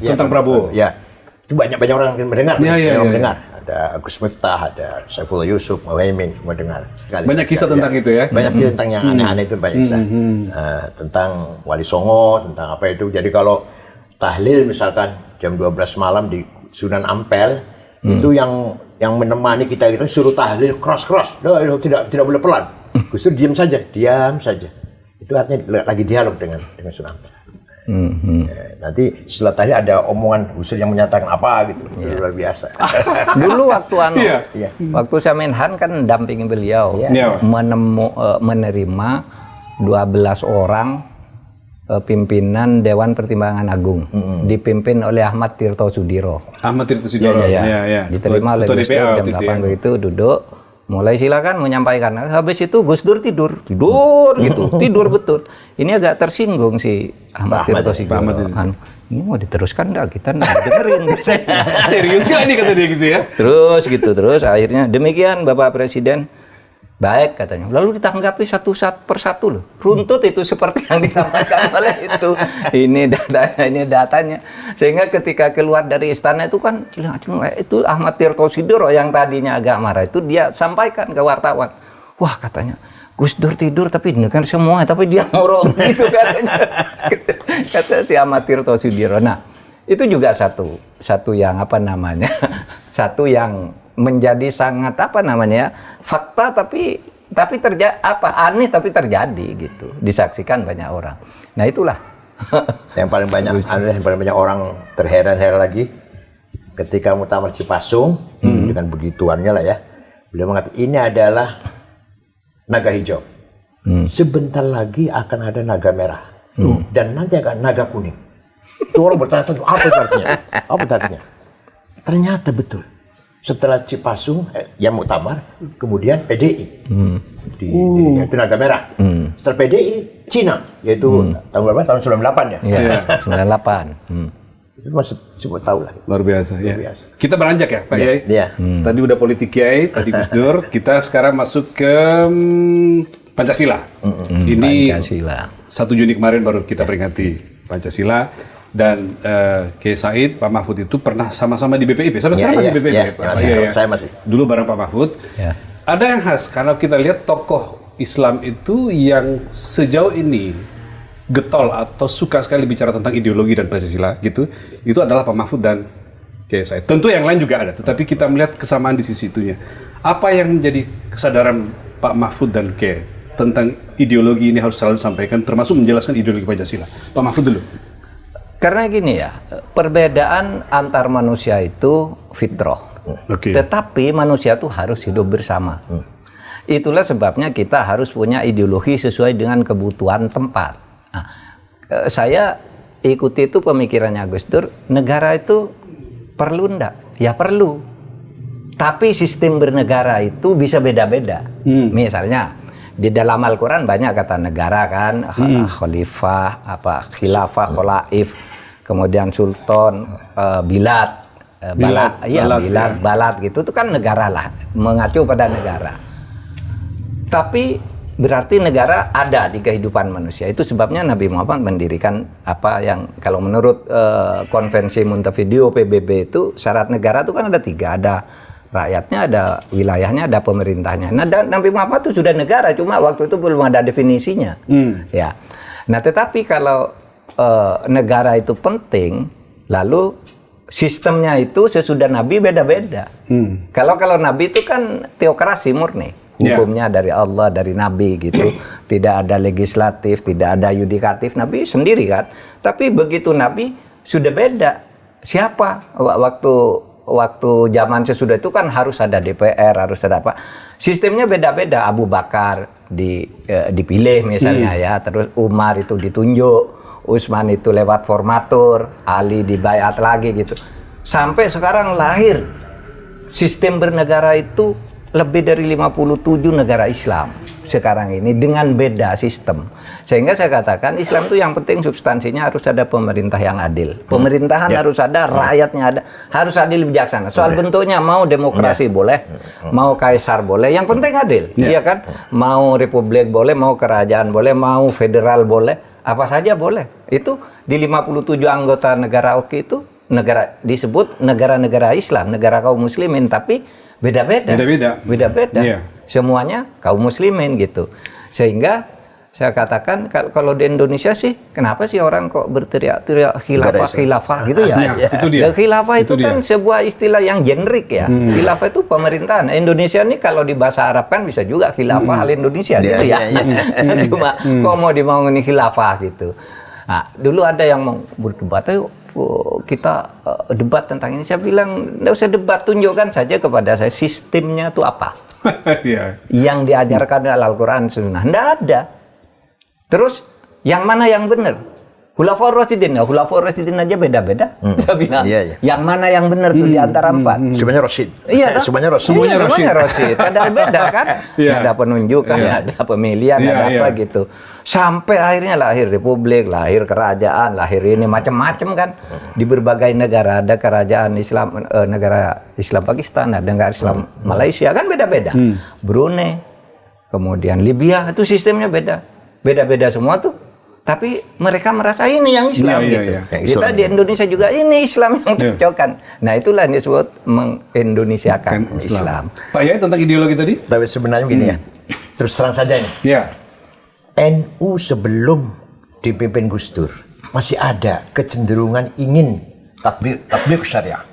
tentang Prabowo. Ya, itu banyak orang yang mendengar. Mendengar. Ada Gus Miftah, ada Saifullah Yusuf, Muhaimin, semua dengar. Banyak kisah tentang itu ya. Banyak kisah tentang yang aneh-aneh itu banyak kisah. Tentang Wali Songo, tentang apa itu. Jadi kalau tahlil misalkan jam 12 malam di Sunan Ampel, itu yang menemani kita itu suruh tahlil cross. Tidak boleh pelan. Gus Dur diam saja. Itu artinya lagi dialog dengan Sunan Ampel. Nanti setelah tadi ada omongan Gus Dur yang menyatakan apa gitu, luar biasa. Dulu waktu waktu saya Menhan kan dampingi beliau, menerima 12 orang pimpinan Dewan Pertimbangan Agung, dipimpin oleh Ahmad Tirto Sudiro. Diterima oleh Gus Dur jam 8 begitu, duduk. Mulai silakan menyampaikan. Habis itu Gus Dur tidur gitu, tidur betul. Ini agak tersinggung si Ahmad Tirto Sudiro. Ini mau diteruskan enggak? Kita enggak dengerin. Serius nggak ini kata dia gitu ya? Terus akhirnya demikian Bapak Presiden. Baik katanya. Lalu ditanggapi satu persatu loh. Runtut itu seperti yang disampaikan oleh itu. Ini datanya. Sehingga ketika keluar dari istana itu kan itu Ahmad Tirto Sudiro yang tadinya agak marah itu dia sampaikan ke wartawan. Wah katanya Gus Dur tidur tapi dengar semua tapi dia ngorong gitu katanya. Kata si Ahmad Tirto Sudiro. Nah, itu juga satu yang satu yang menjadi sangat fakta tapi aneh tapi terjadi gitu, disaksikan banyak orang. Nah itulah yang paling banyak orang terheran-heran lagi ketika Muktamar Cipasung dengan begituannya lah ya, beliau mengatakan ini adalah naga hijau, sebentar lagi akan ada naga merah dan nanti akan naga kuning. Itu orang bertanya apa artinya? Ternyata betul. Setelah Cipasung, Muktamar, kemudian PDI, yaitu naga merah. Setelah PDI, Cina, yaitu tahun berapa? Tahun 98 ya? Iya, 98. Itu masih coba tahu lah. Luar biasa. Kita beranjak ya, Pak Kiai? Iya. Tadi udah politik Kiai, tadi Gus Dur. Kita sekarang masuk ke Pancasila. Ini Pancasila. 1 Juni kemarin baru kita peringati Pancasila. Dan Kiai Said, Pak Mahfud itu pernah sama-sama di BPIP. Sampai sekarang masih BPIP. Saya masih. Dulu bareng Pak Mahfud. Ada yang khas, kalau kita lihat tokoh Islam itu yang sejauh ini getol atau suka sekali bicara tentang ideologi dan Pancasila gitu, itu adalah Pak Mahfud dan Kiai Said. Tentu yang lain juga ada, tetapi kita melihat kesamaan di sisi itunya. Apa yang menjadi kesadaran Pak Mahfud dan Kiai tentang ideologi ini harus selalu disampaikan, termasuk menjelaskan ideologi Pancasila? Pak Mahfud dulu. Karena gini ya, perbedaan antar manusia itu fitrah. Tetapi manusia itu harus hidup bersama. Itulah sebabnya kita harus punya ideologi sesuai dengan kebutuhan tempat. Nah, saya ikuti itu pemikirannya Gus Dur, negara itu perlu enggak? Ya perlu. Tapi sistem bernegara itu bisa beda-beda. Misalnya, di dalam Al-Quran banyak kata negara kan, khalifah, khilafah, kholaif, kemudian sultan, bilad, balad gitu, itu kan negara lah, mengacu pada negara. Tapi berarti negara ada di kehidupan manusia. Itu sebabnya Nabi Muhammad mendirikan apa yang kalau menurut konvensi Montevideo PBB itu syarat negara itu kan ada 3, ada rakyatnya, ada wilayahnya, ada pemerintahnya. Nah, dan Nabi Muhammad itu sudah negara, cuma waktu itu belum ada definisinya. Ya. Nah, tetapi kalau negara itu penting, lalu sistemnya itu sesudah Nabi beda-beda. Kalau Nabi itu kan teokrasi murni, Hukumnya dari Allah, dari Nabi gitu. Tidak ada legislatif, tidak ada yudikatif. Nabi sendiri kan. Tapi begitu Nabi sudah beda. Siapa? Waktu zaman sesudah itu kan harus ada DPR, harus ada apa. Sistemnya beda-beda. Abu Bakar dipilih misalnya ya. Terus Umar itu ditunjuk. Utsman itu lewat formatur. Ali dibayat lagi gitu. Sampai sekarang lahir sistem bernegara itu lebih dari 57 negara Islam sekarang ini dengan beda sistem. Sehingga saya katakan Islam itu yang penting substansinya harus ada pemerintah yang adil. Pemerintahan harus ada, rakyatnya ada, harus adil bijaksana. Soal bentuknya mau demokrasi boleh, mau kaisar boleh, yang penting adil. Iya kan? Mau republik boleh, mau kerajaan boleh, mau federal boleh, apa saja boleh. Itu di 57 anggota negara OKI itu disebut negara-negara Islam, negara kaum muslimin, tapi beda-beda. Iya. Semuanya kaum muslimin gitu. Sehingga saya katakan kalau di Indonesia sih, kenapa sih orang kok berteriak-teriak khilafah gitu ya? Itu dia. Khilafah itu kan sebuah istilah yang generik ya. Khilafah itu pemerintahan. Indonesia ini kalau di bahasa Arab kan bisa juga khilafah al Indonesia gitu ya. Cuma kok mau dimauin khilafah gitu. Nah, dulu ada yang mau berdebat, ayo kita debat tentang ini. Saya bilang, nggak usah debat, tunjukkan saja kepada saya sistemnya itu apa. Yang diajarkan oleh Al-Quran Sunnah. Nggak ada. Terus, yang mana yang benar? Khulafaur Rasyidin. Khulafaur Rasyidin aja beda-beda. Saya bilang, yang mana yang benar tuh di antara empat? Semuanya Rasyid. Iya, semuanya Rasyid. Semuanya Rasyid. Padahal beda kan? Ada penunjukan, ada pemilihan, ada apa gitu. Sampai akhirnya lahir republik, lahir kerajaan, lahir ini macam-macam kan. Di berbagai negara ada kerajaan Islam, negara Islam Pakistan, ada negara Islam Malaysia, kan beda-beda. Brunei, kemudian Libya, itu sistemnya beda. Beda-beda semua tuh. Tapi mereka merasa ini yang Islam gitu. Kita di Indonesia juga ini Islam yang cocokkan. Nah itulah yang disebut mengindonesiakan Islam. Pak Yai tentang ideologi tadi? Tapi sebenarnya begini ya. Terus terang saja nih. NU sebelum dipimpin Gus Dur masih ada kecenderungan ingin tatbik syariah.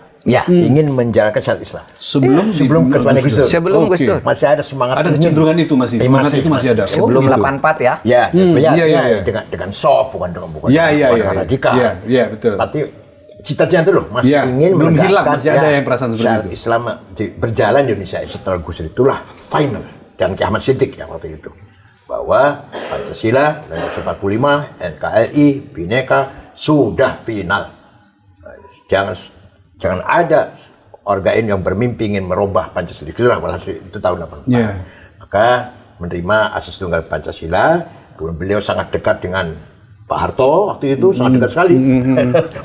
Ingin menjalankan syariat Islam. Sebelum ketuanya Gus Dur. Sebelum Gus Dur. Masih ada semangat. Ada kecenderungan itu masih. Semangat itu masih ada. Sebelum 84 ya. Dengan soft, bukan radikal. Iya, betul. Berarti cita-cita itu loh masih ingin belum hilang, menegakkan masih ada yang perasaan seperti itu. Islam berjalan di Indonesia setelah Gus Dur itulah final dan Ki Ahmad Siddiq ya waktu itu. Bahwa Pancasila, 1945, NKRI, Bhinneka sudah final. Jangan ada organ yang bermimpi ingin merubah Pancasila. Itu tahun 84. Maka menerima asas tunggal Pancasila. Kemudian beliau sangat dekat dengan Pak Harto waktu itu, sangat dekat sekali.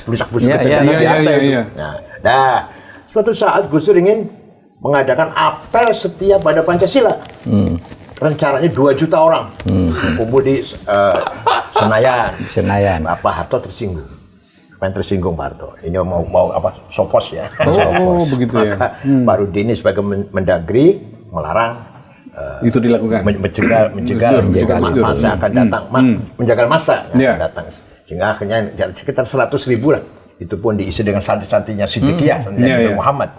Blusak-blusuk biasa itu. Nah, suatu saat Gus Dur ingin mengadakan apel setia pada Pancasila. Rencananya 2 juta orang kumpul di Senayan. Pak Harto tersinggung. Apa yang tersinggung Pak Harto? Ini mau apa? Sopos ya. Begitu ya. Pak Rudini sebagai Mendagri melarang itu dilakukan. Menjaga masa akan datang. Menjaga masa akan datang. Sehingga akhirnya sekitar 100.000 lah. Itu pun diisi dengan santri-santrinya Siddiqiyah, santrinya Muhammad.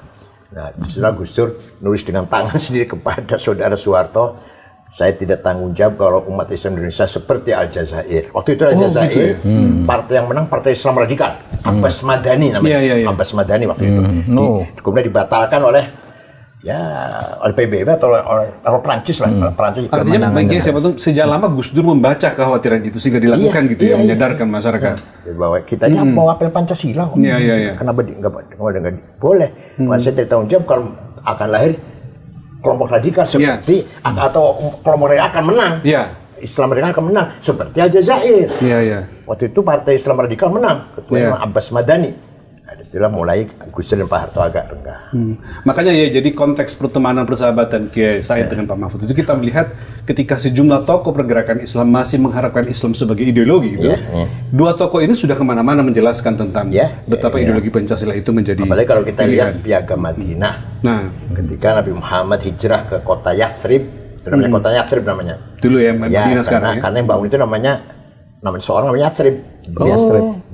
Nah, setelah Gus Dur nulis dengan tangan sendiri kepada saudara Soeharto, saya tidak tanggung jawab kalau umat Islam Indonesia seperti Aljazair. Waktu itu Aljazair, partai yang menang Partai Islam Radikal, Abbas Madani namanya. Abbas Madani waktu itu. Kemudian dibatalkan oleh PBB atau oleh Prancis lah. Prancis. Artinya bagi siapa tuh sejak lama Gus Dur membaca kekhawatiran itu sehingga dilakukan gitu ya, menyadarkan masyarakat. Bahwa kita ini mau apel Pancasila. Kenapa nggak boleh? Saya tidak tanggung jawab kalau akan lahir kelompok radikal seperti atau kelompok radikal akan menang. Islam radikal akan menang seperti Aljazair. Waktu itu Partai Islam Radikal menang, ketua Abbas Madani. Istilah mulai Gus Dur dan Pak Harto agak renggang. Makanya ya, jadi konteks pertemanan persahabatan Kiai Said dengan Pak Mahfud itu kita melihat ketika sejumlah tokoh pergerakan Islam masih mengharapkan Islam sebagai ideologi gitu. Dua tokoh ini sudah kemana-mana menjelaskan tentang betapa ideologi Pancasila itu menjadi. Apalagi kalau kita lihat Piagam Madinah. Ketika Nabi Muhammad hijrah ke kota Yathrib, itu namanya kota Yathrib namanya. Dulu ya, Madinah sekarang. Karena yang bangun itu namanya seorang namanya Yathrib.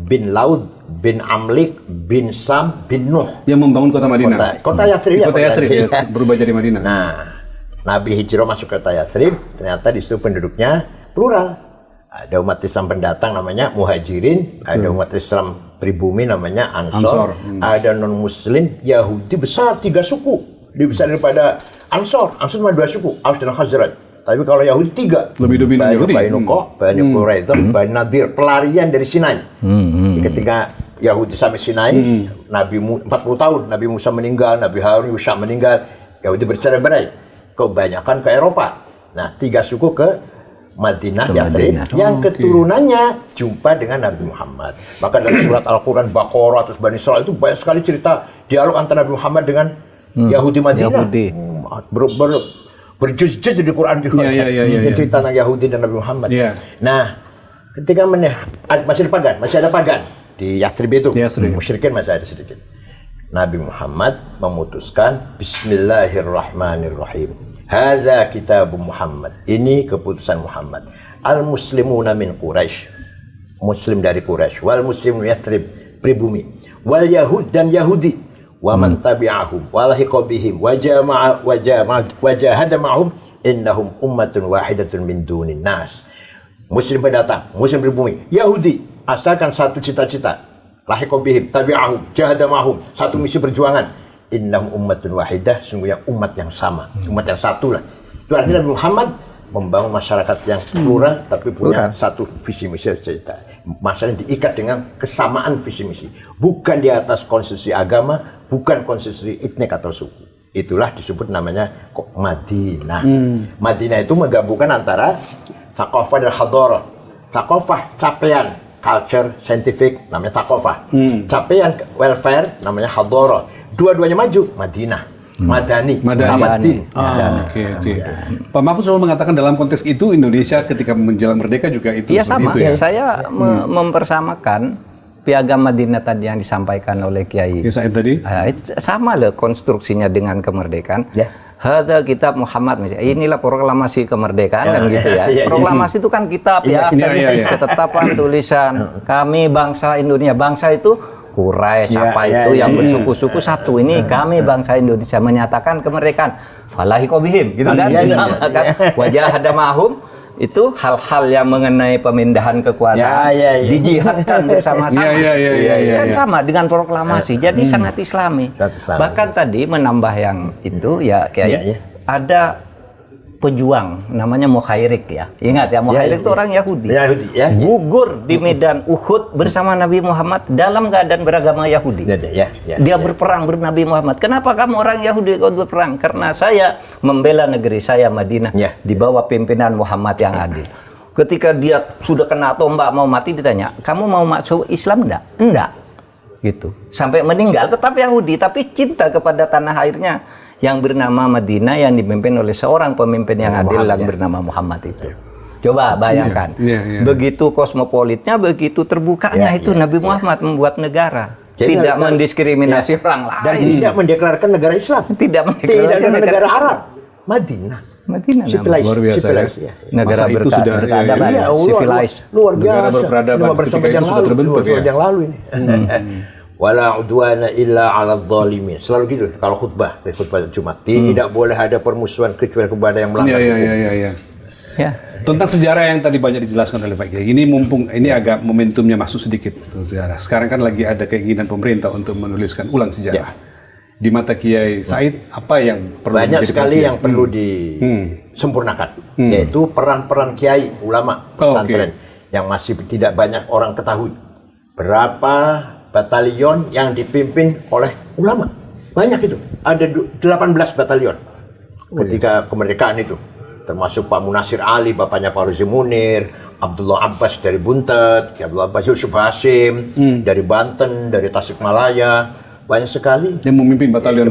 Bin Laud, bin Amlik, bin Sam, bin Nuh. Yang membangun kota Madinah. Kota Yathrib. Kota Yathrib ya, berubah jadi Madinah. Nabi hijrah masuk ke Yathrib, ternyata di situ penduduknya plural. Ada umat Islam pendatang namanya Muhajirin, ada umat Islam pribumi namanya Ansor. Ada non-Muslim Yahudi besar 3 suku, lebih besar daripada Ansor. Ansor cuma 2 suku, Aus dan Khazraj. Tapi kalau Yahudi 3, lebih dominan Yahudi. Bani Nuqo, Bani Quraidah, Bani Nadir, pelarian dari Sinai. Ketika Yahudi sampai Sinai, Nabi 40 tahun, Nabi Musa meninggal, Nabi Harun, Yusha meninggal, Yahudi bercerai-berai, kebanyakan ke Eropa. Nah, 3 suku ke Madinah, Yathrib, yang keturunannya jumpa dengan Nabi Muhammad. Maka dalam surat Al-Quran, Baqarah, terus Bani Israil itu banyak sekali cerita dialog antara Nabi Muhammad dengan Yahudi Madinah. Berjuz-juz di Quran juga. Cerita tentang Yahudi dan Nabi Muhammad. Nah, ketika masih ada pagan di Yathrib itu, musyrikin masih ada sedikit. Nabi Muhammad memutuskan Bismillahirrahmanirrahim. Hadza kitab Muhammad. Ini keputusan Muhammad. Al-muslimuna min Quraisy. Muslim dari Quraisy. Wal muslimun Yathrib, pribumi. Wal yahud dan Yahudi. Wa man tabi'ahum wa lahiqa bihim wa jahada ma'hum innahum ummatun wahidatun min dunin nas. Muslim pendatang, muslim pribumi, Yahudi asalkan satu cita-cita. Lahiqa bihim, tabi'ahum, jahada ma'hum, satu misi perjuangan. Innahum ummatun wahidah, sungguhnya umat yang sama, umat yang satu lah. Itu artinya Nabi Muhammad membangun masyarakat yang plural, tapi punya satu visi misi cerita. Masalahnya diikat dengan kesamaan visi misi, bukan di atas konstitusi agama, bukan konstitusi etnik atau suku. Itulah disebut namanya Madinah. Madinah itu menggabungkan antara thaqafah dan hadarah. Thaqafah, capaian, culture, scientific, namanya thaqafah. Capaian, welfare, namanya hadarah. Dua-duanya maju, Madinah, Madani. Oke. Pak Mahfud selalu mengatakan dalam konteks itu Indonesia ketika menjelang merdeka juga itu. Iya sama. Itu, ya? Saya mempersamakan piagam Madinah tadi yang disampaikan oleh Kiai. Said tadi. Itu sama loh konstruksinya dengan kemerdekaan. Hadza kitab Muhammad, inilah proklamasi kemerdekaan kan gitu ya. Proklamasi itu kan kitab ya. Ketetapan tulisan kami bangsa Indonesia. Bangsa itu Quraisy itu yang bersuku-suku satu. Ini kami bangsa Indonesia menyatakan kemerdekaan. Falahiqa bihim gitu kan. Wajah ada mahum itu hal-hal yang mengenai pemindahan kekuasaan dijihadkan bersama-sama. Kan sama dengan proklamasi. Jadi sangat Islami. Bahkan tadi menambah yang itu ya kayak ada pejuang namanya Mukhairik ya. Ingat ya, Mukhairik itu orang Yahudi. Gugur di medan Uhud bersama Nabi Muhammad dalam keadaan beragama Yahudi. Dia berperang bernabi Muhammad. Kenapa kamu orang Yahudi kau berperang? Karena saya membela negeri saya Madinah di bawah pimpinan Muhammad yang adil. Ketika dia sudah kena tombak mau mati ditanya, "Kamu mau masuk Islam enggak?" "Enggak." Gitu. Sampai meninggal tetap Yahudi tapi cinta kepada tanah airnya yang bernama Madinah yang dipimpin oleh seorang pemimpin yang adil yang bernama Muhammad itu. Coba bayangkan, begitu kosmopolitnya, begitu terbukanya itu Nabi Muhammad membuat negara. Jadi tidak mendiskriminasi orang lain. Dan tidak mendeklarasikan negara Islam. Tidak mendeklarasikan negara Arab. Madinah. Luar biasa ya. Negara itu sudah berperadaban, civilized. Luar biasa. Negara berperadaban ketika itu sudah terbentuk ya. Yang lalu ini. Wala udwana illa 'alal zalimin. Selalu gitu kalau khutbah Jumat. Tidak boleh ada permusuhan kecuali kepada yang melanggar hukum. Tentang sejarah yang tadi banyak dijelaskan oleh Pak Kiai. Ini mumpung ini agak momentumnya masuk sedikit sejarah. Sekarang kan lagi ada keinginan pemerintah untuk menuliskan ulang sejarah. Di mata Kiai Said apa yang perlu banyak sekali yang perlu disempurnakan, yaitu peran-peran kiai ulama pesantren yang masih tidak banyak orang ketahui. Berapa batalion yang dipimpin oleh ulama? Banyak itu. Ada 18 batalion ketika kemerdekaan itu. Termasuk Pak Munasir Ali, bapaknya Pak Ruzi Munir, Abdullah Abbas dari Buntet, Abdullah Abbas Yusuf Hasim dari Banten, dari Tasikmalaya. Banyak sekali yang memimpin batalion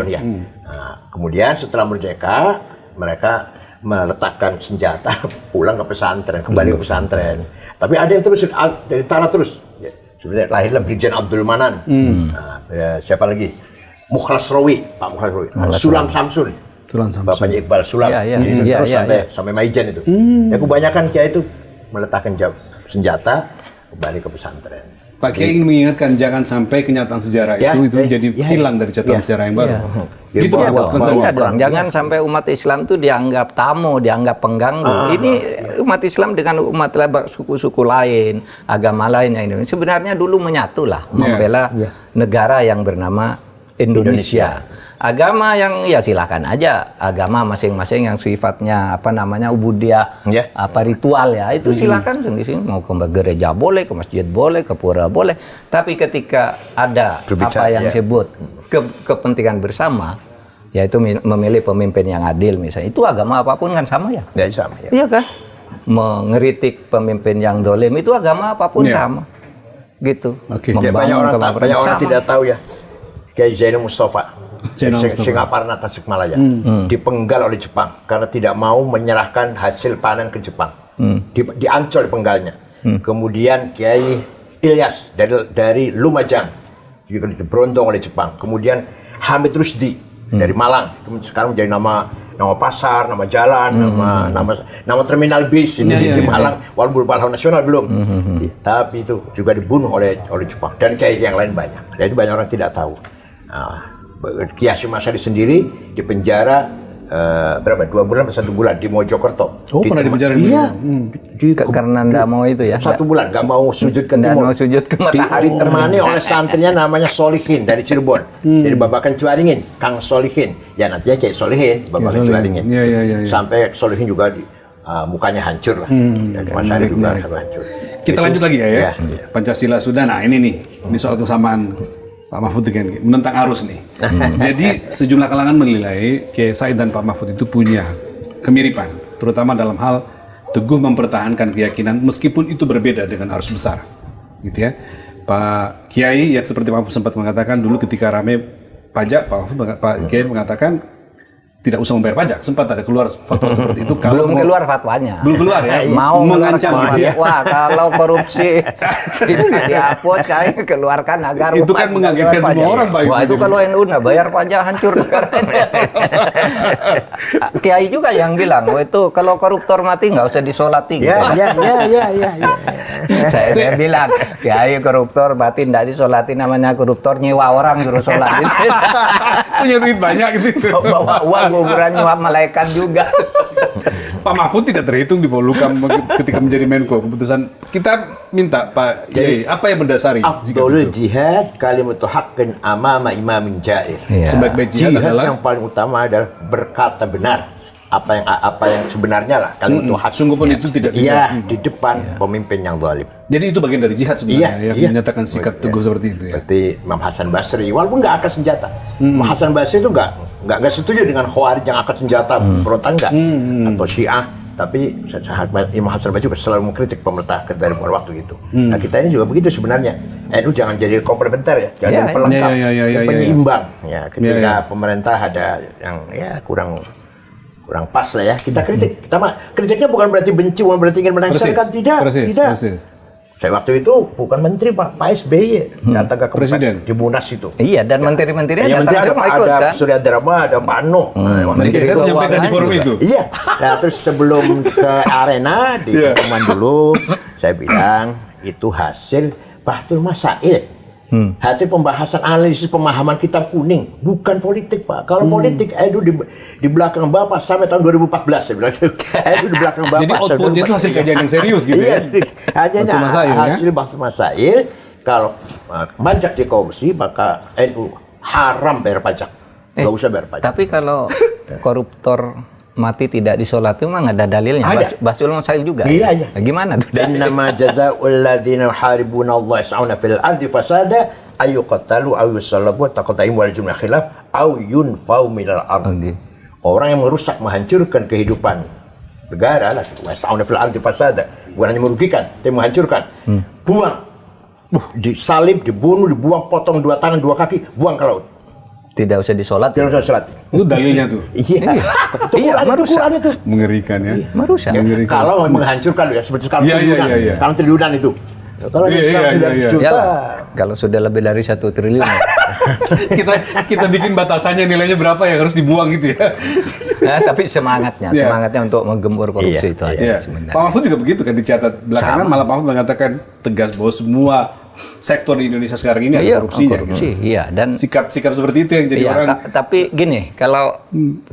ya. Nah, kemudian setelah merdeka, mereka meletakkan senjata, pulang ke pesantren, kembali ke pesantren. Tapi ada yang terus dari Tara terus. Sebenarnya lahirlah Brigjen Abdul Manan. Siapa lagi? Mukhlas Rawi, Pak Mukhlas Rawi. Sulam Samsun. Bapaknya Iqbal Sulam. Itu terus sampai Maijen itu. Ya kebanyakan kiai itu meletakkan senjata kembali ke pesantren. Pak Kiai ingin mengingatkan jangan sampai kenyataan sejarah itu jadi hilang dari catatan sejarah yang baru. Gitu Iya Pak konsepnya. dong. Jangan sampai umat Islam itu dianggap tamu, dianggap pengganggu. Ini umat Islam dengan umat suku-suku lain, agama lain yang ini sebenarnya dulu menyatulah membela negara yang bernama Indonesia. Agama yang ya silakan aja, agama masing-masing yang sifatnya apa namanya ubudiyah, apa ritual ya itu silakan di sini mau ke gereja boleh, ke masjid boleh, ke pura boleh. Tapi ketika ada apa yang disebut kepentingan bersama, yaitu memilih pemimpin yang adil misalnya, itu agama apapun kan sama ya? Ya sama. Ya. Iya kan? Mengeritik pemimpin yang dolim itu agama apapun sama, gitu. Banyak orang tidak tahu ya. Kiai Zainal Mustafa. Singaparna Tasikmalaya dipenggal oleh Jepang karena tidak mau menyerahkan hasil panen ke Jepang. Diancol penggalnya. Kemudian Kiai Ilyas dari Lumajang juga diberondong oleh Jepang. Kemudian Hamid Rusdi dari Malang, sekarang menjadi nama pasar, nama jalan, nama terminal bis ini di Malang, walaupun pahlawan nasional belum. Tapi itu juga dibunuh oleh Jepang dan Kiai yang lain banyak. Jadi banyak orang tidak tahu. Kiai Hasyim Asy'ari sendiri di penjara berapa? 2 bulan atau 1 bulan di Mojokerto. Pernah di penjara? Iya. Karena nggak mau itu ya? 1 bulan nggak mau sujud ke timur. Mau sujud ke matahari. Ditemani oleh santrinya namanya Solihin dari Cirebon. Dari Babakan Cuaringin, Kang Solihin. Ya nantinya Kiai Solihin, Babakan Cuaringin. Sampai Solihin juga mukanya hancur lah. Mas Ari juga hancur. Kita lanjut lagi ya. Pancasila sudah. Nah ini nih, ini soal kesamaan Pak Mahfud dengan menentang arus nih. Jadi sejumlah kalangan menilai Kiai Said dan Pak Mahfud itu punya kemiripan, terutama dalam hal teguh mempertahankan keyakinan meskipun itu berbeda dengan arus besar, gitu ya. Pak Kiai yang seperti Pak Mahfud sempat mengatakan dulu ketika rame pajak, Pak Kiai mengatakan tidak usah membayar pajak. Sempat ada keluar fatwa seperti itu. Belum keluar fatwanya. Belum keluar ya? Mau mengancam ya. Wah, kalau korupsi tidak dihapus, kayaknya keluarkan agar itu kan mengagetkan semua orang, Pak. Wah, itu kalau NU nggak bayar pajak hancur negara ini. Kiai juga yang bilang, itu kalau koruptor mati nggak usah disolati. Ya. Saya bilang, Kiai koruptor mati nggak disolati, namanya koruptor nyewa orang suruh sholat. Punya duit banyak gitu. Bawa uang kuburan nyuap malaikat juga. Pak Mahfud tidak terhitung di Polhukam ketika menjadi Menko. Keputusan kita minta Pak Kiai, apa yang mendasari? Afdolul jihad kalimatu haqqin amama imamin jair. Sebaik-baik jihad adalah yang paling utama adalah berkata benar. Apa yang sebenarnya lah kalimatu haqq. Sungguh pun itu tidak bisa di depan pemimpin yang zalim. Jadi itu bagian dari jihad sebenarnya yang menyatakan sikap teguh seperti itu ya. Seperti Imam Hasan Basri, walaupun nggak angkat senjata. Imam Hasan Basri itu nggak setuju dengan Khawarij yang angkat senjata, berontak nggak, atau Syiah. Tapi Imam Hasan Basri juga selalu mengkritik pemerintah dari waktu itu. Nah kita ini juga begitu sebenarnya. NU jangan jadi komplementer ya, jangan pelengkap, penyeimbang. Ya, ketika pemerintah ada yang kurang pas lah ya, kita kritik. Kritiknya bukan berarti benci, bukan berarti ingin menangsalkan, tidak. Saya waktu itu bukan menteri Pak SBY datang ke presiden di Munas itu. Iya, dan menteri-menterinya ada Surya Dharma, ada Pak Nuh. Menteri itu menyampaikan di forum itu. Iya. Nah, terus sebelum ke arena di pertemuan dulu, saya bilang itu hasil Bahtul Masail. Hasil pembahasan analisis pemahaman kitab kuning, bukan politik Pak. Kalau politik Edu di belakang Bapak sampai tahun 2014 saya bilang. Edu di belakang Bapak. Jadi outputnya itu hasil kajian yang serius gitu ya. Hanya hasil Bahtul Masail. Kalau pajak di korupsi maka NU haram bayar pajak. Nggak usah bayar pajak. Tapi kalau koruptor mati tidak disolati memang ada dalilnya. Bahsul Masail juga. Iya. Nah, gimana tuh? Innama jazaa'ul ladzina yuharibuna Allah yas'auna fil ardi fasada ayyuqtalu aw yusallabu taqta'im wal jumlah khilaf aw yunfau minal ardi. Orang yang merusak, menghancurkan kehidupan negara lah, yas'auna fil ardi fasada, bukan hanya merugikan, tapi menghancurkan. Buang. Disalib, dibunuh, dibuang, potong 2 tangan, 2 kaki, buang ke laut. Tidak usah disolat. Tidak usah sholat. Itu dalilnya tuh. Iya, Quran itu. Mengerikan ya. Merusak. Kalau menghancurkan ya seperti sekarang triliunan. Iya. Kalau triliunan itu. Kalau tidak juta. Kalau sudah lebih dari 1 triliun. kita bikin batasannya nilainya berapa yang harus dibuang gitu ya. Nah, tapi semangatnya untuk menggempur korupsi itu aja sebenarnya. Pak Mahfud juga begitu kan dicatat belakangan malah Pak Mahfud mengatakan tegas bahwa semua sektor di Indonesia sekarang ini ada Iya, korupsinya. korupsi, iya. Dan Sikap-sikap seperti itu yang jadi iya, orang. tapi gini, kalau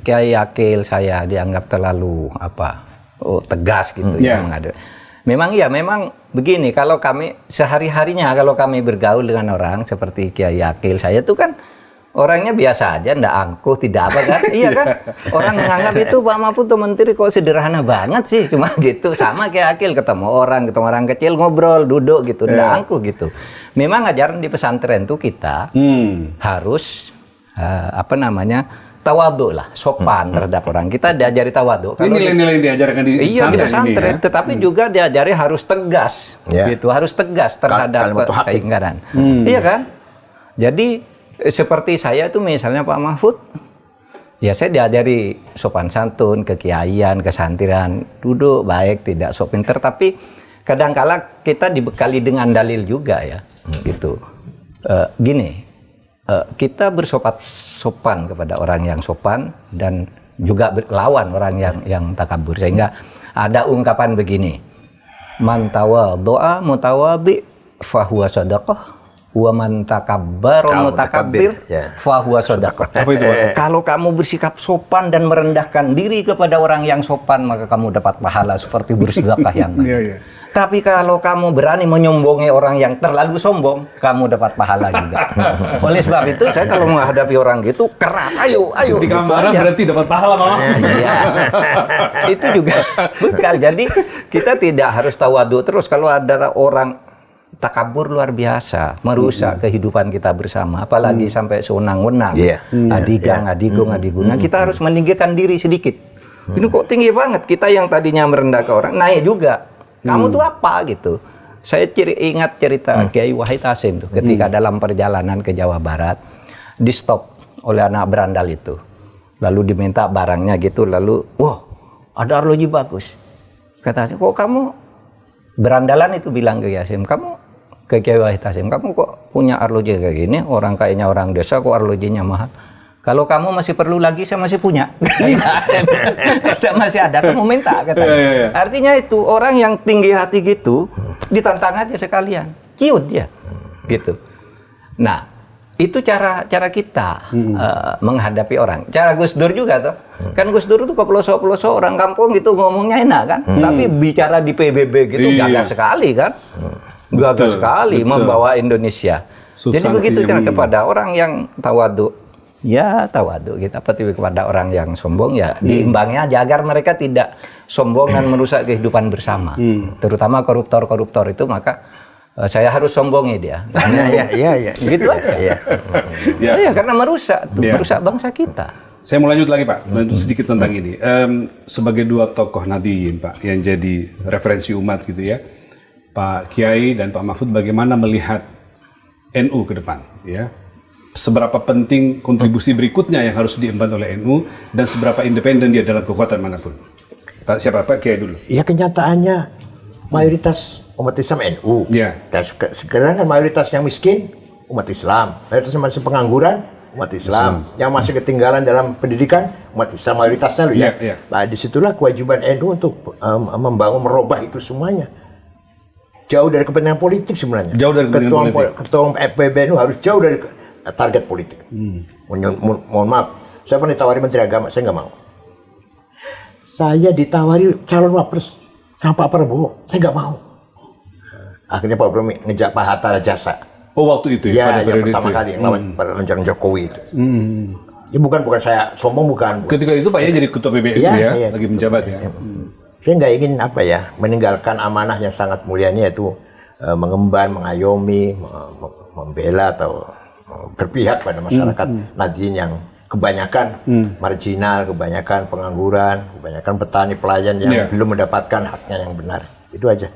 Kiai Akil saya dianggap terlalu tegas gitu Iya. ya menghadapi. Memang begini, kalau kami sehari-harinya kalau kami bergaul dengan orang seperti Kiai Akil saya itu kan orangnya biasa aja, ndak angkuh, tidak apa kan? Iya kan? Orang menganggap itu Pak Mahfud tuh menteri kok sederhana banget sih, cuma gitu. Sama kayak Akil, ketemu orang kecil ngobrol, duduk gitu, ndak angkuh gitu. Memang ajaran di pesantren tuh kita harus tawadhu lah, sopan terhadap orang. Kita diajari tawadhu. Ini nilai-nilai yang diajarkan di Iya di pesantren, ini ya. tetapi juga diajari harus tegas, gitu, harus tegas terhadap keingkaran. Iya kan? Jadi seperti saya tuh misalnya Pak Mahfud, ya saya diajari sopan santun, kekiaian, kesantiran, duduk baik, tidak sok pinter, tapi kadangkala kita dibekali dengan dalil juga ya, gitu. Gini, kita bersopan kepada orang yang sopan dan juga lawan orang yang takabur, sehingga ada ungkapan begini, man tawadhu'a mutawadhi fahuwa shadaqah. Wa man takabbara mutakabbir fahuwa shadaqah. Kalau kamu bersikap sopan dan merendahkan diri kepada orang yang sopan, maka kamu dapat pahala seperti bersedekah yang banyak. Tapi kalau kamu berani menyombongi orang yang terlalu sombong, kamu dapat pahala juga. Oleh sebab itu saya kalau menghadapi orang gitu keras, ayo Di gambaran berarti dapat pahala, Mama. Iya. Itu juga bekal. Jadi kita tidak harus tawadhu terus. Kalau ada orang takabur luar biasa, merusak kehidupan kita bersama, apalagi sampai sewenang-wenang, adigung. Nah, kita harus meninggikan diri sedikit. Ini kok tinggi banget, kita yang tadinya merendahkan orang, naik juga. Kamu tuh apa gitu? Saya ingat cerita Kiai Wahid Hasyim tuh, ketika dalam perjalanan ke Jawa Barat, di stop oleh anak berandal itu. Lalu diminta barangnya gitu, lalu, wah, ada arloji bagus. Kata saya, kok kamu berandalan itu bilang ke Hasyim, ke Kiai Wahid Hasyim, kamu kok punya arloji kayak gini, orang kayaknya orang desa kok arlojinya mahal. Kalau kamu masih perlu lagi, saya masih punya. Saya masih ada, kamu minta katanya. Artinya itu orang yang tinggi hati gitu, ditantang aja sekalian, ciut ya, gitu. Nah, itu cara kita menghadapi orang. Cara Gus Dur juga tuh, kan Gus Dur tuh ke pelosok-pelosok orang kampung gitu ngomongnya enak kan, tapi bicara di PBB gitu gagah sekali kan. Gagah sekali membawa Indonesia. Jadi begitu kepada orang yang tawadhu, ya tawadhu kita, tapi kepada orang yang sombong ya diimbangi aja agar mereka tidak sombong dan merusak kehidupan bersama. Terutama koruptor itu, maka saya harus sombongi dia. Iya. Gitu aja. Iya, karena merusak bangsa kita. Saya mau lanjut lagi, Pak, lanjut sedikit tentang ini. Sebagai dua tokoh nadiyin, Pak, yang jadi referensi umat gitu ya, Pak Kiai dan Pak Mahfud, bagaimana melihat NU ke depan, ya? Seberapa penting kontribusi berikutnya yang harus diemban oleh NU dan seberapa independen dia dalam kekuatan manapun? Pak Kiai dulu. Ya, kenyataannya mayoritas umat Islam NU. Ya. Dan sekarang kan mayoritas yang miskin umat Islam, mayoritas yang masih pengangguran umat Islam, yang masih ketinggalan dalam pendidikan umat Islam mayoritasnya loh ya. Nah, disitulah kewajiban NU untuk membangun, merubah itu semuanya. Jauh dari kepentingan politik sebenarnya. Jauh dari kepentingan politik. Ketua PBNU harus jauh dari target politik. Mohon maaf, saya pernah ditawari Menteri Agama, saya nggak mau. Saya ditawari calon wapres sama Pak Prabowo, saya nggak mau. Akhirnya Pak Prabowo ngejak Pak Hatta Rajasa. Oh, waktu itu ya? Ya, yang pertama kali yang lawan rencana Jokowi itu. Ya bukan saya sombong, bukan. Ketika itu Pak Yai jadi ketua PBNU ya, lagi menjabat ya. Saya nggak ingin meninggalkan amanah yang sangat mulianya, yaitu mengemban, mengayomi, membela atau berpihak pada masyarakat Nadiyin yang kebanyakan marginal, kebanyakan pengangguran, kebanyakan petani pelayan yang belum mendapatkan haknya yang benar. Itu aja.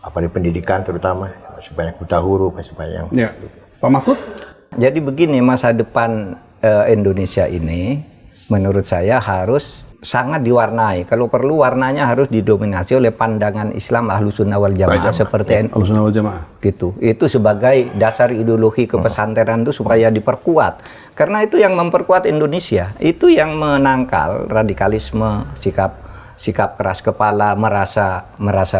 Apalagi pendidikan terutama, masih banyak buta huruf, masih banyak. Ya. Pak Mahfud? Jadi begini, masa depan Indonesia ini menurut saya harus sangat diwarnai. Kalau perlu warnanya harus didominasi oleh pandangan Islam Ahlussunnah wal Jamaah seperti NU. Ahlussunnah wal Jamaah. Gitu. Itu sebagai dasar ideologi kepesantrenan itu supaya diperkuat. Karena itu yang memperkuat Indonesia. Itu yang menangkal radikalisme, sikap sikap keras kepala, merasa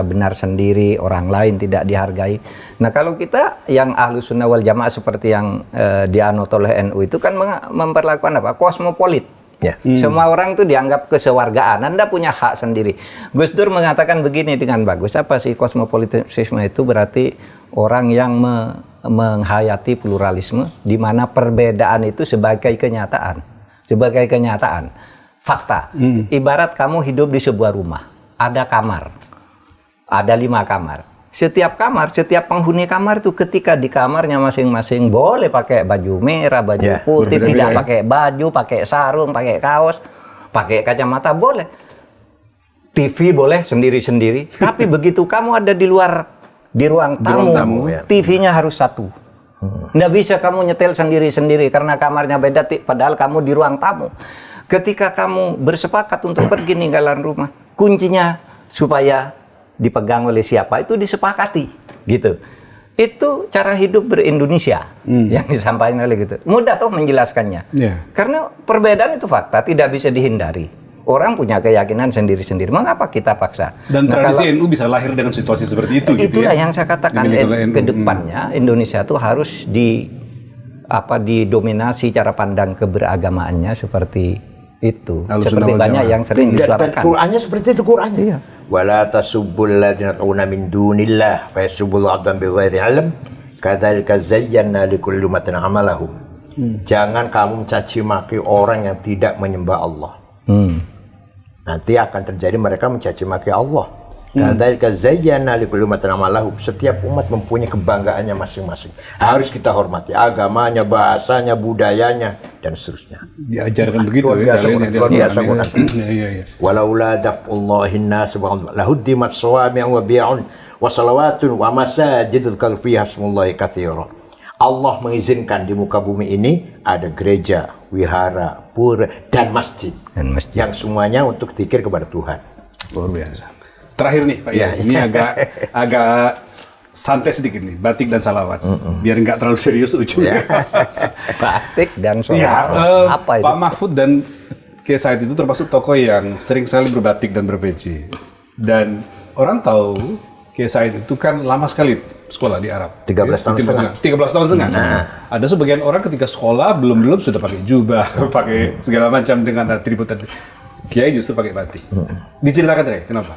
benar sendiri, orang lain tidak dihargai. Nah, kalau kita yang Ahlus Sunnah wal Jamaah seperti yang dianut oleh NU itu kan memperlakukan apa? Kosmopolit. Ya. Semua orang tuh dianggap kesewargaan. Anda punya hak sendiri. Gus Dur mengatakan begini dengan bagus. Apa sih kosmopolitisme itu? Berarti orang yang menghayati pluralisme, di mana perbedaan itu sebagai kenyataan, fakta. Ibarat kamu hidup di sebuah rumah, ada kamar, ada 5 kamar. Setiap penghuni kamar itu ketika di kamarnya masing-masing boleh pakai baju merah, baju putih, tidak pakai baju, pakai sarung, pakai kaos, pakai kacamata boleh. TV boleh sendiri-sendiri. Tapi begitu kamu ada di ruang tamu, TV-nya harus satu. Nggak bisa kamu nyetel sendiri-sendiri karena kamarnya beda, padahal kamu di ruang tamu. Ketika kamu bersepakat untuk pergi ninggalan rumah, kuncinya supaya dipegang oleh siapa itu disepakati, gitu. Itu cara hidup ber-Indonesia yang disampaikan oleh gitu. Mudah toh menjelaskannya. Karena perbedaan itu fakta, tidak bisa dihindari. Orang punya keyakinan sendiri-sendiri. Mengapa kita paksa? Dan tradisi NU bisa lahir dengan situasi seperti itu. Itulah gitu ya? yang saya katakan. Ke depannya Indonesia itu harus didominasi cara pandang keberagamaannya seperti itu. Seperti banyak yang sering disuarakan. Dan Qur'annya seperti itu Qur'annya. Iya. Wala tasubbul ladzina tad'una min dunillah fa yasubbul 'abdan bighairi 'ilm kadzalika zayyana likulli ummatin 'amalahum. Jangan kamu mencaci maki orang yang tidak menyembah Allah. Nanti akan terjadi mereka mencaci maki Allah. Kadzalika zayyana likulli ummatin 'amalahum. Setiap umat mempunyai kebanggaannya masing-masing. Harus kita hormati agamanya, bahasanya, budayanya dan seterusnya. Diajarkan begitu Luar biasa. Iya. Walaula daf'ullahin nas lahuddimat sawami'u wa bi'un wa salawatun wa masajidul fiha ismullahi katsira. Allah mengizinkan di muka bumi ini ada gereja, wihara, pura, dan masjid. Yang semuanya untuk zikir kepada Tuhan. Luar biasa. Terakhir nih Pak, ini agak santai sedikit nih, batik dan salawat. Biar nggak terlalu serius ujungnya. Batik dan salawat. Apa itu? Pak Mahfud dan Kiai Said itu termasuk tokoh yang sering sekali berbatik dan berpeci. Dan orang tahu Kiai Said itu kan lama sekali sekolah di Arab. 13 tahun setengah. 13 tahun setengah. Ada sebagian orang ketika sekolah belum sudah pakai jubah, pakai segala macam dengan atribut. Kiai justru pakai batik. Diceritakan deh, kenapa?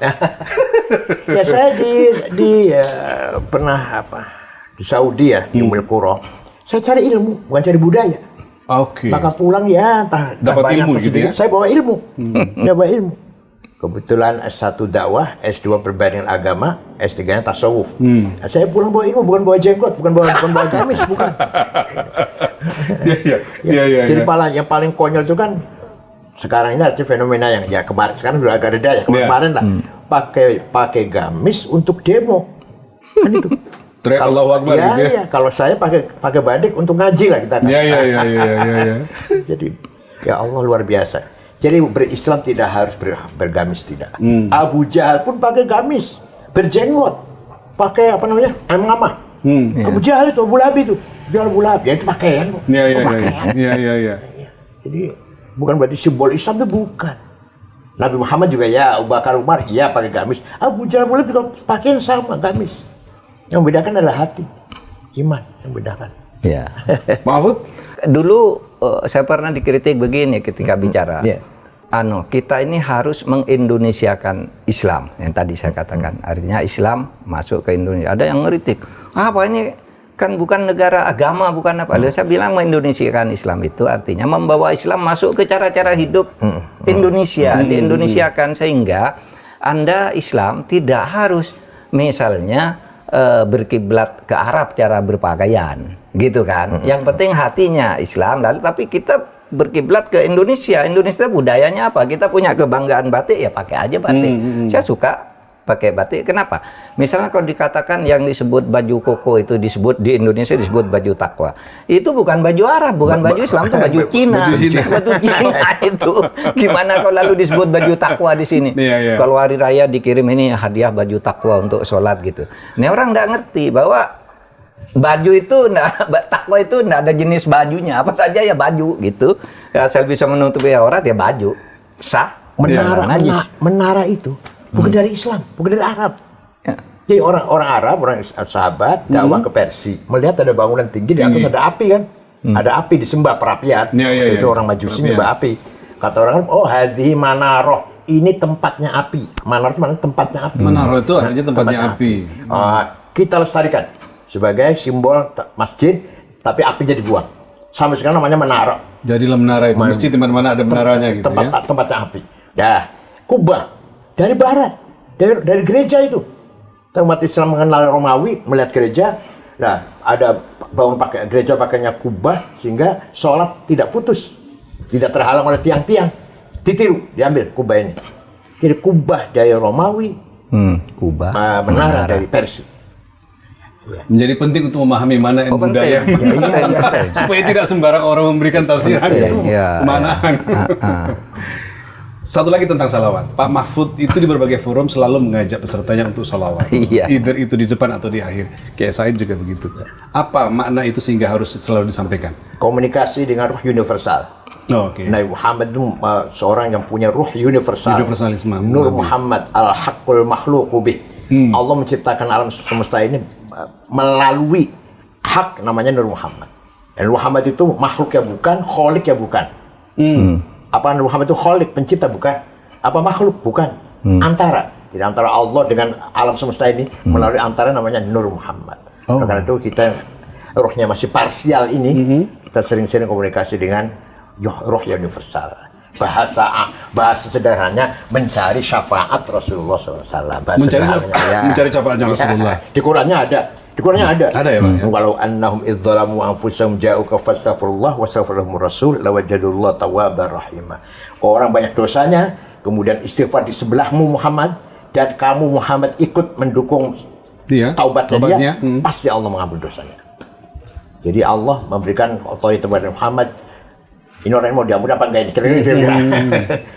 Ya saya pernah di Saudi ya, di Ummul Qura. Saya cari ilmu, bukan cari budaya. Oke. Maka pulang ya dapat ilmu gitu ya. Saya bawa ilmu. Saya bawa ilmu. Kebetulan S1 dakwah, S2 perbandingan agama, S3-nya tasawuf. Nah, saya pulang bawa ilmu, bukan bawa jenggot, bukan bawa gamis, bukan. Iya. Jadi yang paling konyol itu kan sekarang ini ada fenomena yang ya kemarin sekarang sudah agak reda ya kemarin lah pakai gamis untuk demo kan itu. Teriak Allahu Akbar gitu ya. Iya, kalau saya pakai batik untuk ngaji lah kita. Iya. Jadi ya Allah luar biasa. Jadi berislam tidak harus bergamis, tidak. Abu Jahal pun pakai gamis, berjenggot, pakai amamah. Abu Jahal itu, Abu Lahab itu, jual Abu Lahab, ya itu pakaian. Iya. Jadi bukan berarti simbol Islam itu bukan. Nabi Muhammad juga ya, Abu Bakar Umar ya pakai gamis. Abu Jahal Abu Lahab juga pakaian sama gamis. Yang membedakan adalah hati, iman yang membedakan. Ya. Mahfud? Dulu saya pernah dikritik begini ketika bicara. Kita ini harus mengindonesiakan Islam yang tadi saya katakan. Artinya Islam masuk ke Indonesia. Ada yang ngeritik. Apa ini kan bukan negara agama, bukan apa. Saya bilang mengindonesiakan Islam itu artinya membawa Islam masuk ke cara-cara hidup Indonesia, diindonesiakan sehingga Anda Islam tidak harus misalnya berkiblat ke Arab cara berpakaian, gitu kan. Yang penting hatinya Islam, tapi kita berkiblat ke Indonesia. Indonesia budayanya apa? Kita punya kebanggaan batik, ya pakai aja batik. Saya suka pakai batik. Kenapa? Misalnya kalau dikatakan yang disebut baju koko itu disebut di Indonesia disebut baju takwa. Itu bukan baju Arab, bukan baju Islam, itu baju Cina. Baju Cina itu. Gimana kalau lalu disebut baju takwa di sini? Kalau hari raya dikirim ini hadiah baju takwa untuk sholat gitu. Ini orang nggak ngerti bahwa baju itu takwa itu nggak ada jenis bajunya, apa saja ya baju gitu. Ya, asal bisa menutupi aurat ya baju sah. Menara itu bukan dari Islam, bukan dari Arab. Ya. Jadi orang Arab, orang sahabat dakwah ke Persia, melihat ada bangunan tinggi di atas ada api kan, ada api disembah perapian. Itu orang Majusi nyembah api. Kata orang Arab, oh hadhi manaroh, ini tempatnya api. Manaroh itu mana tempatnya api. Manaroh itu artinya tempatnya api. Kita lestarikan sebagai simbol masjid, tapi apinya dibuang. Sampai sekarang namanya menara. Jadilah menara itu, masjid di mana-mana ada menaranya gitu ya. Tempatnya api. Dah, Kubah dari barat, dari gereja itu. Umat Islam mengenal Romawi, melihat gereja, nah ada bangun gereja pakainya kubah sehingga sholat tidak putus, tidak terhalang oleh tiang-tiang. Ditiru, diambil kubah ini. Jadi kubah dari Romawi, kubah, menara dari Persia. Menjadi penting untuk memahami mana yang budaya supaya tidak sembarang orang memberikan tafsiran itu kemanahan. Satu lagi tentang salawat, Pak Mahfud itu di berbagai forum selalu mengajak pesertanya untuk salawat. Either itu di depan atau di akhir. Kayak Said juga begitu. Apa makna itu sehingga harus selalu disampaikan? Komunikasi dengan ruh universal. Nabi Muhammad itu seorang yang punya ruh universal. Universalisme. Nur Muhammad al-haqqul makhluqu bih. Allah menciptakan alam semesta ini melalui hak namanya Nur Muhammad. Dan Muhammad itu makhluk ya bukan, kholik ya bukan. Apa Nur Muhammad itu kholik, pencipta bukan? Apa makhluk? Bukan. Antara. Jadi antara Allah dengan alam semesta ini melalui antara namanya Nur Muhammad. Karena itu kita ruhnya masih parsial ini, kita sering-sering komunikasi dengan ruh universal. Bahasa sederhananya mencari syafaat Rasulullah SAW. Mencari syafaatnya Rasulullah. Di Qurannya ada. Ada ya, Pak? Walau annahum idzalamu anfusahum ja'uka fastaghfirullah wastaghfirlahumur rasul lawajadullah tawwabar rahimah. Orang banyak dosanya, kemudian istighfar di sebelahmu Muhammad, dan kamu Muhammad ikut mendukung taubatnya dia, pasti Allah mengampuni dosanya. Jadi Allah memberikan otoritas kepada Muhammad. Ini orang yang mau diampuni apa enggak ini? Kira-kira.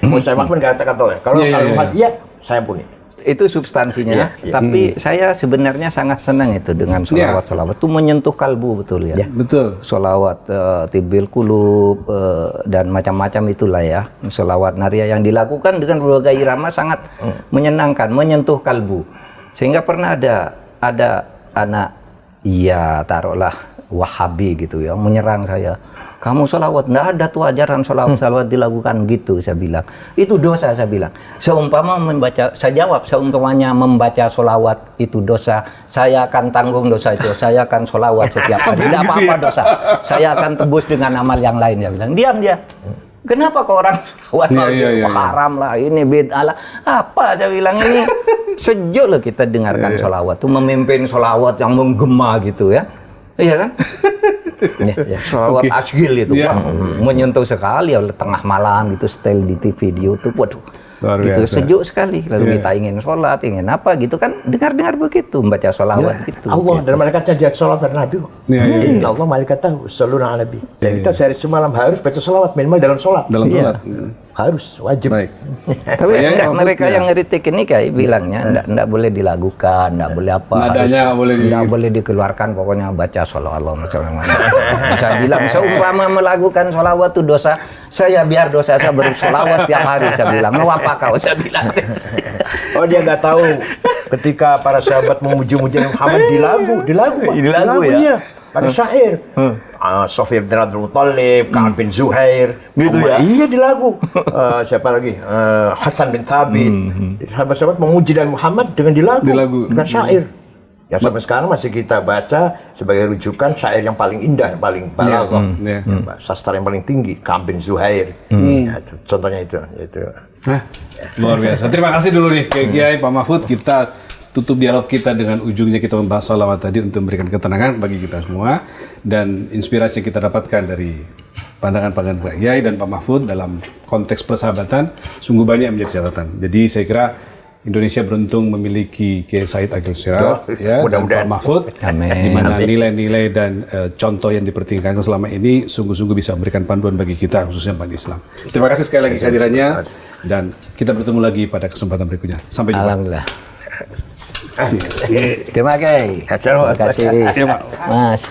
Mau saya maafkan kata-kata. Kalau Muhammad iya, saya ampuni. Itu substansinya, tapi saya sebenarnya sangat senang itu dengan sholawat-sholawat itu menyentuh kalbu, betul ya. Betul. Sholawat tibil kulub dan macam-macam itulah ya. Sholawat naria yang dilakukan dengan berbagai irama sangat menyenangkan, menyentuh kalbu. Sehingga pernah ada anak, taruhlah Wahabi gitu ya, menyerang saya. Kamu sholawat, nggak ada tuh ajaran sholawat dilakukan gitu, saya bilang. Itu dosa, saya bilang. Saya jawab, seumpamanya membaca sholawat itu dosa, saya akan tanggung dosa itu, saya akan sholawat setiap hari. Tidak apa-apa dosa, saya akan tebus dengan amal yang lain, dia bilang. Diam dia. Kenapa kok orang haram lah, ini bid'ah lah. Apa, saya bilang, ini sejuk loh kita dengarkan sholawat. Itu memimpin sholawat yang menggema gitu ya. Iya kan? Sholawat asgil itu menyentuh sekali, tengah malam gitu, setel di TV, di YouTube, waduh, gitu sejuk sekali. Lalu kita ingin sholat, ingin apa gitu kan, dengar begitu, membaca sholawat gitu. Allah dan malaikatnya dia sholat pada Nabi. Inna Allah malaikatahu yusholluna 'alan nabi. Dan kita sehari semalam harus baca sholawat minimal dalam sholat. Harus, wajib. Tapi mereka yang ngeritik ini kayak bilangnya enggak boleh dilakukan, enggak boleh apa. Nadanya enggak boleh dikeluarkan, pokoknya baca sholawat Allah. Saya bilang, seumpama melakukan sholawat itu dosa, saya biar dosa saya bersholawat tiap hari, saya bilang. Mau apa kau, saya bilang. Oh, dia nggak tahu ketika para sahabat memuji-muji Muhammad di lagu ya. Pakai syair. Sofia bin Abdul Muttalib, Ka'ab bin Zuhair. Gitu ya? Iya, di lagu. Siapa lagi? Hasan bin Thabit. Sahabat-sahabat memuji dan Muhammad dengan di lagu. Dengan syair. Yang sampai sekarang masih kita baca sebagai rujukan syair yang paling indah, yang paling balaghah. Sastra yang paling tinggi, Ka'ab bin Zuhair. Contohnya itu. Luar biasa. Terima kasih dulu nih Kiai Pak Mahfud. Kita tutup dialog kita dengan ujungnya kita membahas sholawat tadi untuk memberikan ketenangan bagi kita semua dan inspirasi yang kita dapatkan dari pandangan-pandangan Pak Kiai dan Pak Mahfud dalam konteks persahabatan sungguh banyak yang menjadi catatan. Jadi saya kira Indonesia beruntung memiliki Kiai Said Agil Siraj dan Pak Mahfud, di mana nilai-nilai dan contoh yang dipertingkatkan selama ini sungguh-sungguh bisa memberikan panduan bagi kita khususnya umat Islam. Terima kasih sekali lagi kehadirannya dan kita bertemu lagi pada kesempatan berikutnya. Sampai jumpa. Alhamdulillah. Terima kasih. Terima kasih, Mas.